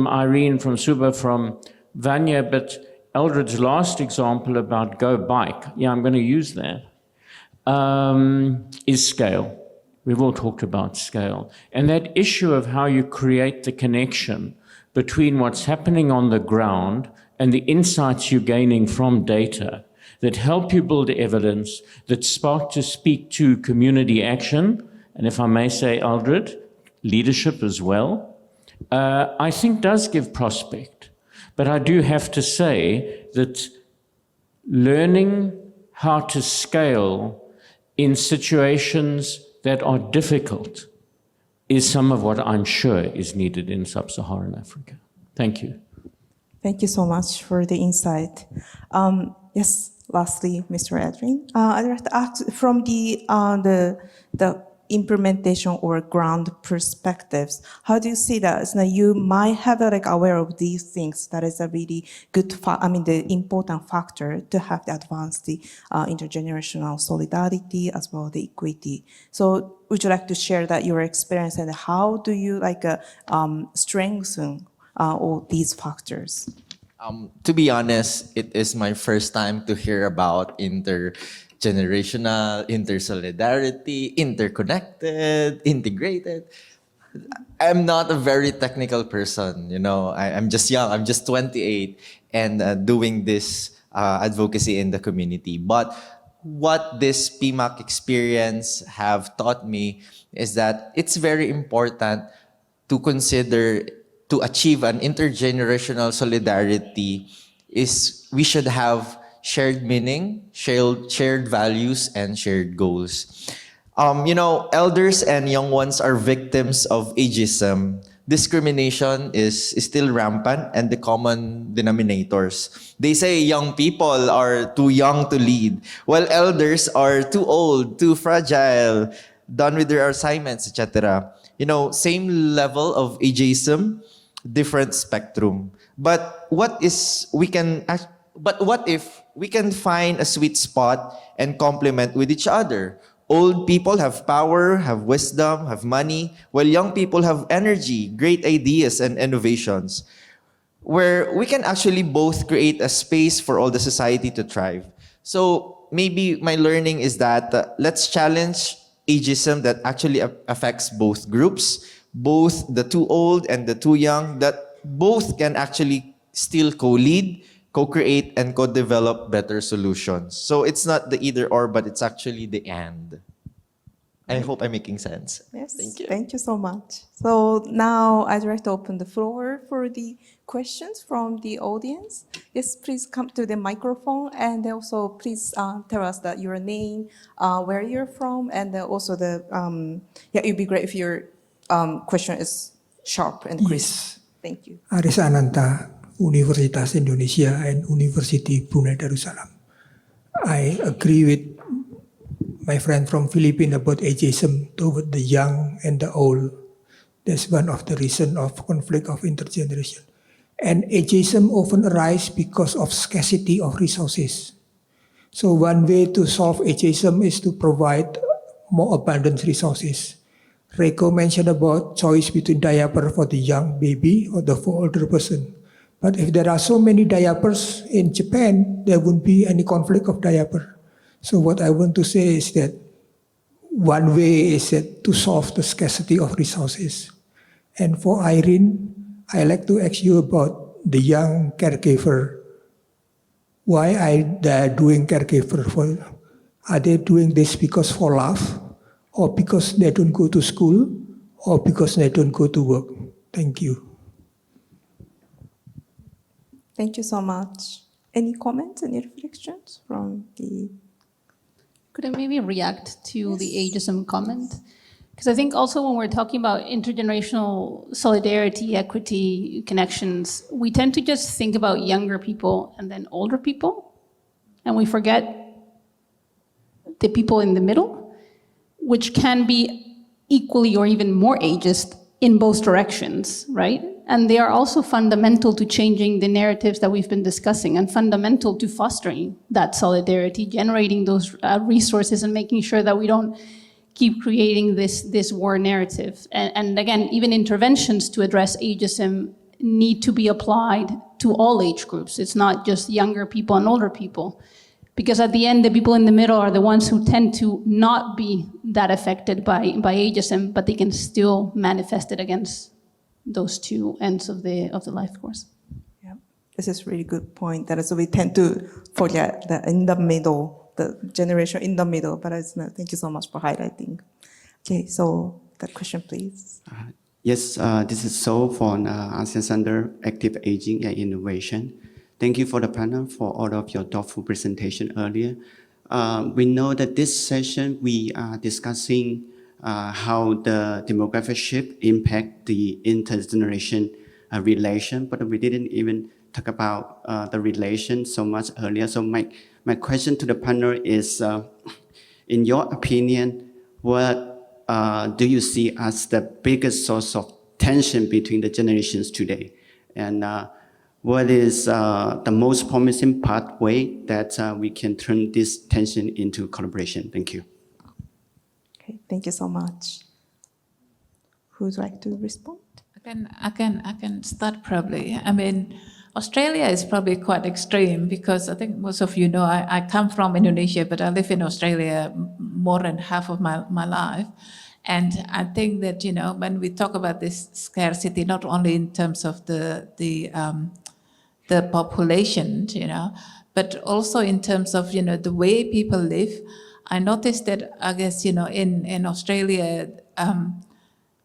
Irene, from Suba, from Vanya, but Eldred's last example about Go Bike, yeah, I'm going to use that, is scale. We've all talked about scale. And that issue of how you create the connection between what's happening on the ground and the insights you're gaining from data that help you build evidence, that spark to speak to community action, and if I may say, Eldred, leadership as well, I think does give prospect. But I do have to say that learning how to scale in situations that are difficult is some of what I'm sure is needed in sub-Saharan Africa. Thank you. Thank you so much for the insight. Yes, lastly, Mr. Edwin, I'd like to ask from the implementation or ground perspectives, how do you see that? So you might have aware of these things. That is a really good, the important factor to have the advance the intergenerational solidarity as well as the equity. So would you like to share that your experience and how do you strengthen all these factors? To be honest, it is my first time to hear about intergenerational, intersolidarity, interconnected, integrated. I'm not a very technical person, I'm just young, I'm just 28 and doing this advocacy in the community. But what this PMAC experience have taught me is that it's very important to consider to achieve an intergenerational solidarity is we should have shared meaning, shared values, and shared goals. Elders and young ones are victims of ageism. Discrimination is still rampant and the common denominators. They say young people are too young to lead, while elders are too old, too fragile, done with their assignments, etc. Same level of ageism, different spectrum. But what if we can find a sweet spot and complement with each other? Old people have power, have wisdom, have money, while young people have energy, great ideas, and innovations, where we can actually both create a space for all the society to thrive. So maybe my learning is that let's challenge ageism that actually affects both groups, both the too old and the too young, that both can actually still co-lead, co-create, and co-develop better solutions. So it's not the either or, but it's actually the and. I hope I'm making sense. Yes, Thank you. so much. So now I'd like to open the floor for the questions from the audience. Yes, please come to the microphone, and also please tell us that your name, where you're from, and also it'd be great if your question is sharp and crisp. Yes. Thank you. Aris Ananta, Universitas Indonesia and University Brunei Darussalam. I agree with my friend from Philippines about ageism toward the young and the old. That's one of the reasons of conflict of intergeneration. And ageism often arises because of scarcity of resources. So one way to solve ageism is to provide more abundant resources. Reiko mentioned about choice between diaper for the young baby or the for older person. But if there are so many diapers in Japan, there won't be any conflict of diaper. So what I want to say is that one way is that to solve the scarcity of resources. And for Irene, I like to ask you about the young caregiver. Why are they doing caregiver for? Are they doing this because for love, or because they don't go to school, or because they don't go to work? Thank you. Thank you so much. Any comments, any reflections from the... Could I maybe react to the ageism comment? Because I think also when we're talking about intergenerational solidarity, equity, connections, we tend to just think about younger people and then older people, and we forget the people in the middle, which can be equally or even more ageist in both directions, right? And they are also fundamental to changing the narratives that we've been discussing and fundamental to fostering that solidarity, generating those resources and making sure that we don't keep creating this war narrative. And again, even interventions to address ageism need to be applied to all age groups. It's not just younger people and older people. Because at the end, the people in the middle are the ones who tend to not be that affected by ageism, but they can still manifest it against those two ends of the life course. Yeah, this is a really good point. That is, we tend to forget the in the middle, the generation in the middle, but it's not. Thank you so much for highlighting. Okay, so that question, please. Yes, this is So from ASEAN Center Active Aging and Innovation. Thank you for the panel for all of your thoughtful presentation earlier. We know that this session we are discussing how the demographic shift impact the intergeneration relation, but we didn't even talk about the relation so much earlier. So my question to the panel is, in your opinion, what do you see as the biggest source of tension between the generations today? And what is the most promising pathway that we can turn this tension into collaboration? Thank you. Okay, thank you so much. Who'd like to respond? I can start probably. I mean, Australia is probably quite extreme because I think most of you know I come from Indonesia, but I live in Australia more than half of my life. And I think that, you know, when we talk about this scarcity, not only in terms of the population, you know, but also in terms of, you know, the way people live. I noticed that, I guess, you know, in Australia,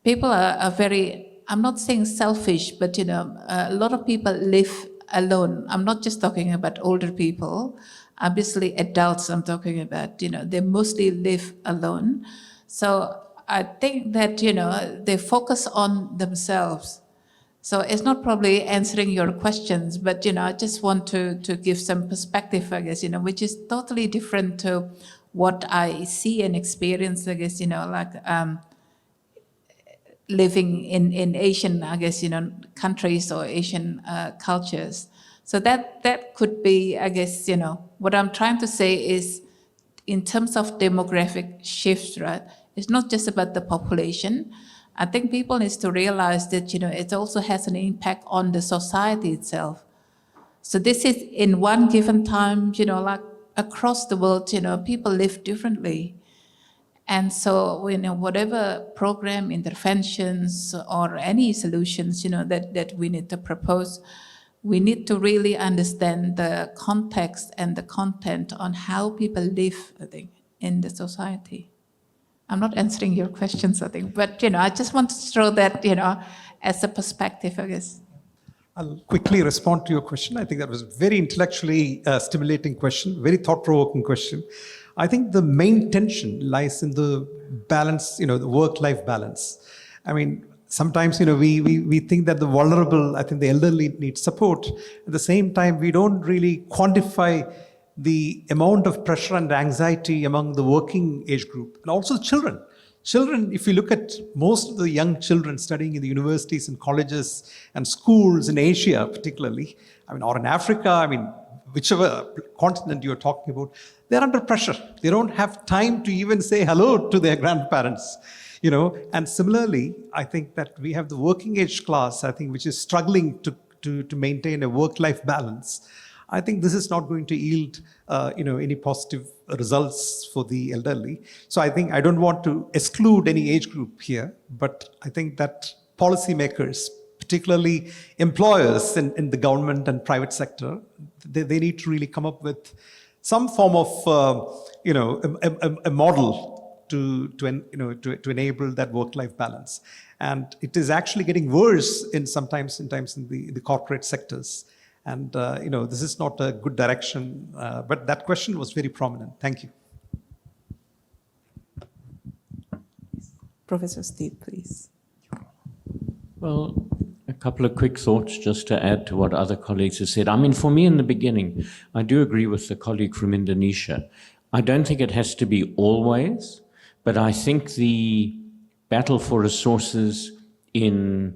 people are very, I'm not saying selfish, but, you know, a lot of people live alone. I'm not just talking about older people. Obviously, adults I'm talking about, you know, they mostly live alone. So I think that, you know, they focus on themselves. So it's not probably answering your questions, but, you know, I just want to give some perspective, I guess, you know, which is totally different to what I see and experience, I guess, you know, like living in Asian, I guess, you know, countries or Asian cultures. So that could be, I guess, you know, what I'm trying to say is in terms of demographic shifts, right? It's not just about the population. I think people need to realize that, you know, it also has an impact on the society itself. So this is in one given time, you know, like across the world, you know, people live differently. And so, whatever program, interventions, or any solutions, that we need to propose, we need to really understand the context and the content on how people live, I think, in the society. I'm not answering your questions, I think, but, I just want to throw that, as a perspective, I guess. I'll quickly respond to your question. I think that was a very intellectually stimulating question, very thought-provoking question. I think the main tension lies in the balance, the work-life balance. I mean, sometimes, we think that the vulnerable, I think the elderly need support. At the same time, we don't really quantify the amount of pressure and anxiety among the working age group and also the children. Children, if you look at most of the young children studying in the universities and colleges and schools in Asia particularly, or in Africa, whichever continent you're talking about, they're under pressure. They don't have time to even say hello to their grandparents, And similarly, I think that we have the working age class, I think, which is struggling to maintain a work-life balance. I think this is not going to yield, any positive results for the elderly. So I think I don't want to exclude any age group here, but I think that policymakers, particularly employers in the government and private sector, they need to really come up with some form of, a model to enable that work-life balance. And it is actually getting worse sometimes in the corporate sectors. And, this is not a good direction, but that question was very prominent. Thank you. Professor Steve, please. Well, a couple of quick thoughts just to add to what other colleagues have said. For me in the beginning, I do agree with the colleague from Indonesia. I don't think it has to be always, but I think the battle for resources in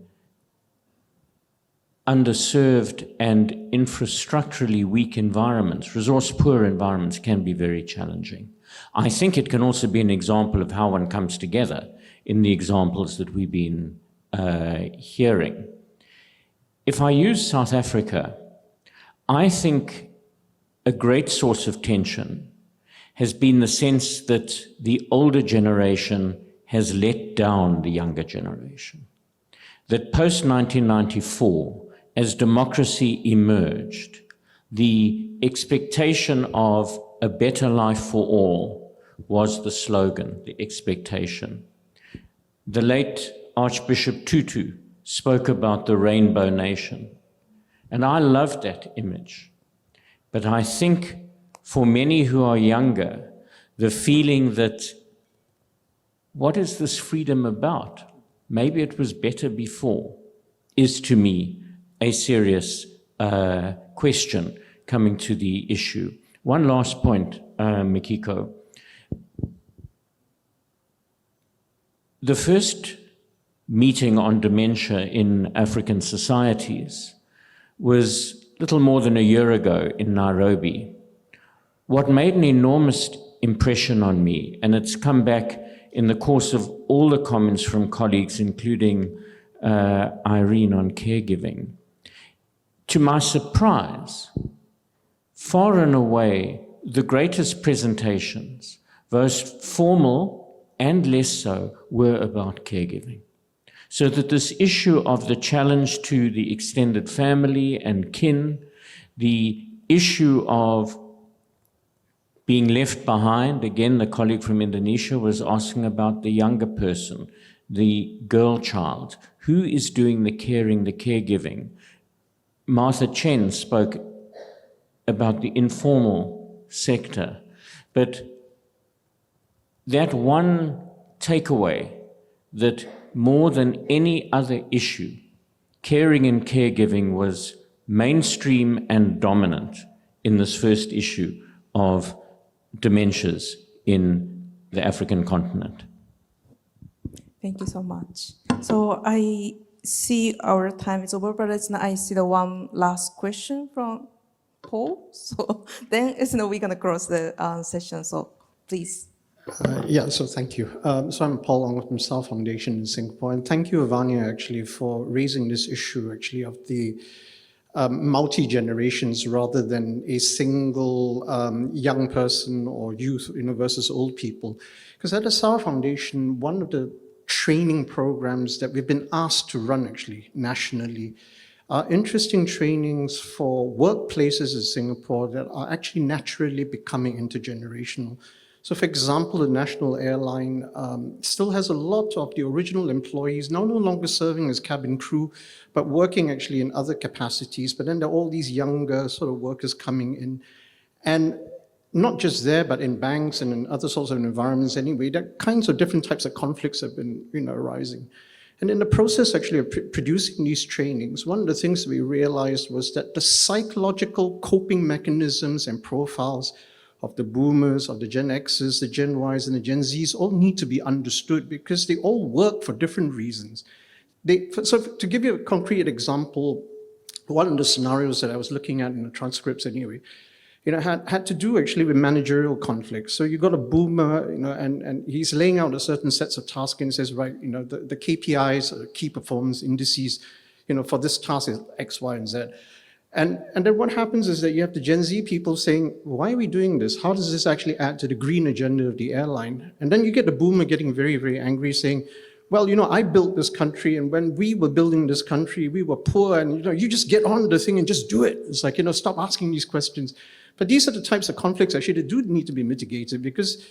underserved and infrastructurally weak environments, resource-poor environments, can be very challenging. I think it can also be an example of how one comes together in the examples that we've been hearing. If I use South Africa, I think a great source of tension has been the sense that the older generation has let down the younger generation. That post-1994, as democracy emerged, the expectation of a better life for all was the slogan, the expectation. The late Archbishop Tutu spoke about the rainbow nation, and I loved that image. But I think for many who are younger, the feeling that, what is this freedom about? Maybe it was better before, is to me a serious question coming to the issue. One last point, Mikiko. The first meeting on dementia in African societies was little more than a year ago in Nairobi. What made an enormous impression on me, and it's come back in the course of all the comments from colleagues, including Irene on caregiving, to my surprise, far and away, the greatest presentations, both formal and less so, were about caregiving. So that this issue of the challenge to the extended family and kin, the issue of being left behind, again, the colleague from Indonesia was asking about the younger person, the girl child, who is doing the caring, the caregiving. Martha Chen spoke about the informal sector, but that one takeaway that more than any other issue, caring and caregiving was mainstream and dominant in this first issue of dementias in the African continent. Thank you so much. So I see our time is over, but I see the one last question from Paul. So then we're going to close the session. So please. So thank you. So I'm Paul Ong from South Foundation in Singapore, and thank you, Ivania, actually, for raising this issue, actually, of the multi-generations rather than a single young person or youth, versus old people. Because at the Sauer Foundation, one of the training programs that we've been asked to run actually nationally are interesting trainings for workplaces in Singapore that are actually naturally becoming intergenerational. So for example, the national airline still has a lot of the original employees now no longer serving as cabin crew, but working actually in other capacities. But then there are all these younger sort of workers coming in. And not just there, but in banks and in other sorts of environments anyway, there are kinds of different types of conflicts have been arising. And in the process actually of producing these trainings, one of the things we realized was that the psychological coping mechanisms and profiles of the boomers, of the Gen Xs, the Gen Ys, and the Gen Zs all need to be understood because they all work for different reasons. So to give you a concrete example, one of the scenarios that I was looking at in the transcripts anyway, had to do actually with managerial conflicts. So you got a boomer, and he's laying out a certain sets of tasks and says, right, the KPIs, key performance indices, for this task is X, Y, and Z. And then what happens is that you have the Gen Z people saying, why are we doing this? How does this actually add to the green agenda of the airline? And then you get the boomer getting very, very angry saying, well, I built this country, and when we were building this country, we were poor, and you just get on the thing and just do it. It's like, stop asking these questions. But these are the types of conflicts actually that do need to be mitigated because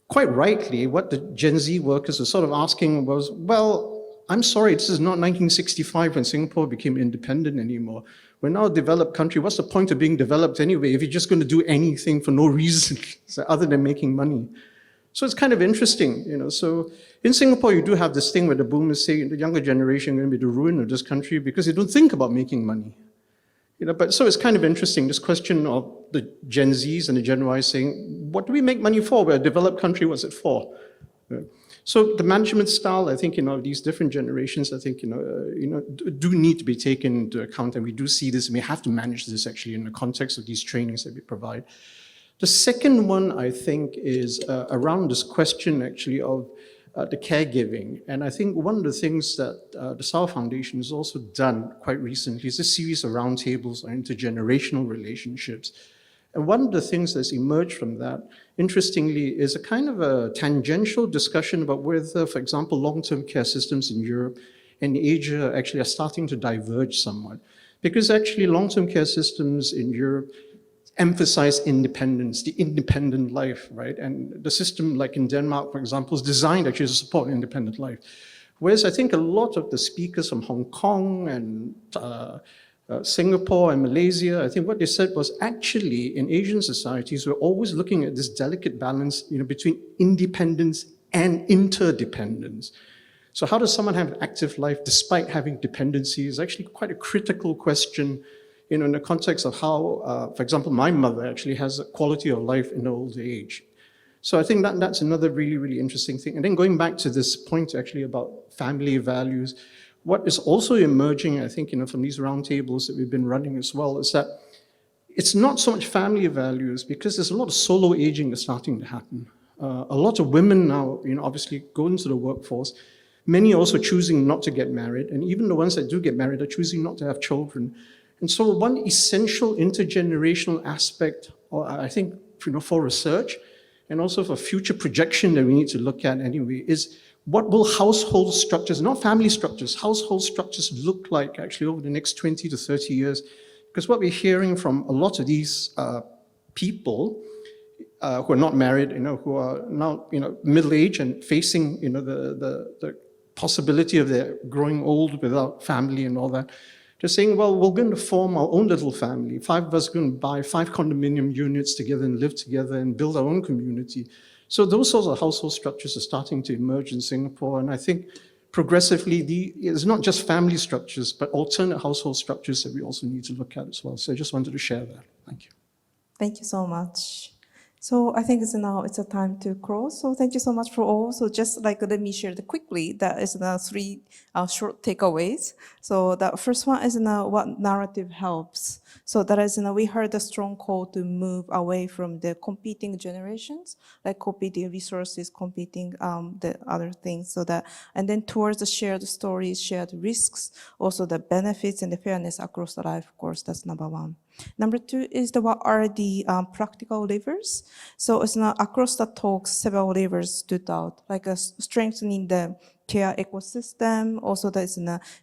quite rightly, what the Gen Z workers are sort of asking was, well, I'm sorry, this is not 1965 when Singapore became independent anymore. We're now a developed country. What's the point of being developed anyway if you're just going to do anything for no reason other than making money? So it's kind of interesting, So in Singapore, you do have this thing where the boomers say the younger generation are going to be the ruin of this country because they don't think about making money. But so it's kind of interesting, this question of the Gen Zs and the Gen Ys saying, what do we make money for? We're a developed country, what's it for? So the management style, I think, these different generations, I think, do need to be taken into account, and we do see this, and we have to manage this actually in the context of these trainings that we provide. The second one, I think, is around this question actually of the caregiving. And I think one of the things that the Sauer Foundation has also done quite recently is a series of roundtables on intergenerational relationships. And one of the things that's emerged from that, interestingly, is a kind of a tangential discussion about whether, for example, long-term care systems in Europe and Asia actually are starting to diverge somewhat. Because actually long-term care systems in Europe emphasize independence, the independent life, right? And the system, like in Denmark, for example, is designed actually to support independent life. Whereas I think a lot of the speakers from Hong Kong and Singapore and Malaysia, I think what they said was actually in Asian societies, we're always looking at this delicate balance, between independence and interdependence. So how does someone have an active life despite having dependency is actually quite a critical question, in the context of how, for example, my mother actually has a quality of life in old age. So I think that's another really, really interesting thing. And then going back to this point actually about family values, what is also emerging, I think, from these roundtables that we've been running as well, is that it's not so much family values because there's a lot of solo aging that's starting to happen. A lot of women now, obviously go into the workforce. Many also choosing not to get married. And even the ones that do get married are choosing not to have children. And so one essential intergenerational aspect, I think, for research and also for future projection that we need to look at anyway, is what will household structures, not family structures, household structures look like actually over the next 20 to 30 years? Because what we're hearing from a lot of these people who are not married, who are now, middle-aged and facing, the possibility of their growing old without family and all that, they're saying, well, we're going to form our own little family. 5 of us are going to buy 5 condominium units together and live together and build our own community. So those sorts of household structures are starting to emerge in Singapore. And I think progressively, it's not just family structures, but alternate household structures that we also need to look at as well. So I just wanted to share that. Thank you. Thank you so much. So I think now it's a time to close. So thank you so much for all. So just like let me share quickly, that is now three short takeaways. So the first one is now what narrative helps. So that is we heard a strong call to move away from the competing generations, like competing resources, competing the other things. So that, and then towards the shared stories, shared risks, also the benefits and the fairness across the life course. That's number one. Number two is what are the practical levers? So it's not across the talks, several levers stood out, like strengthening the care ecosystem, also there's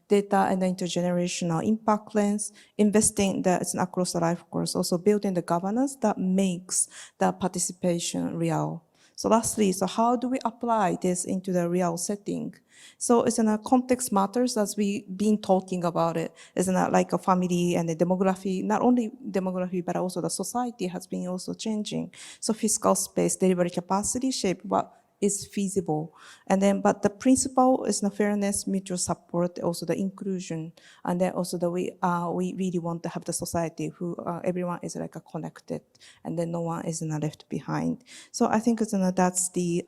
data and the intergenerational impact lens, investing that's across the life course, also building the governance that makes the participation real. So lastly, so how do we apply this into the real setting? So it's in a context matters as we've been talking about it. It's not like a family and the demography, not only demography, but also the society has been also changing. So fiscal space, delivery capacity shape what is feasible. And then, but the principle is the fairness, mutual support, also the inclusion. And then also the we really want to have the society who everyone is like a connected and then no one is left behind. So I think it's, that's the,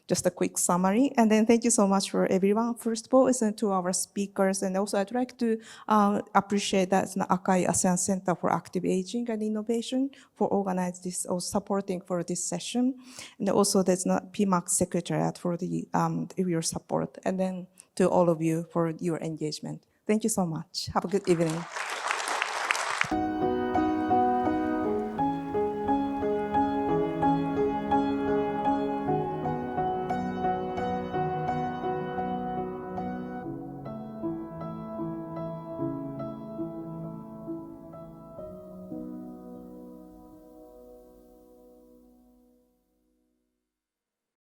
just a quick summary. And then thank you so much for everyone. First of all, it's to our speakers. And also I'd like to appreciate that the Akai ASEAN Center for Active Aging and Innovation for organizing this or supporting for this session. And also there's PMAC Secretariat for the your support, and then to all of you for your engagement. Thank you so much. Have a good evening.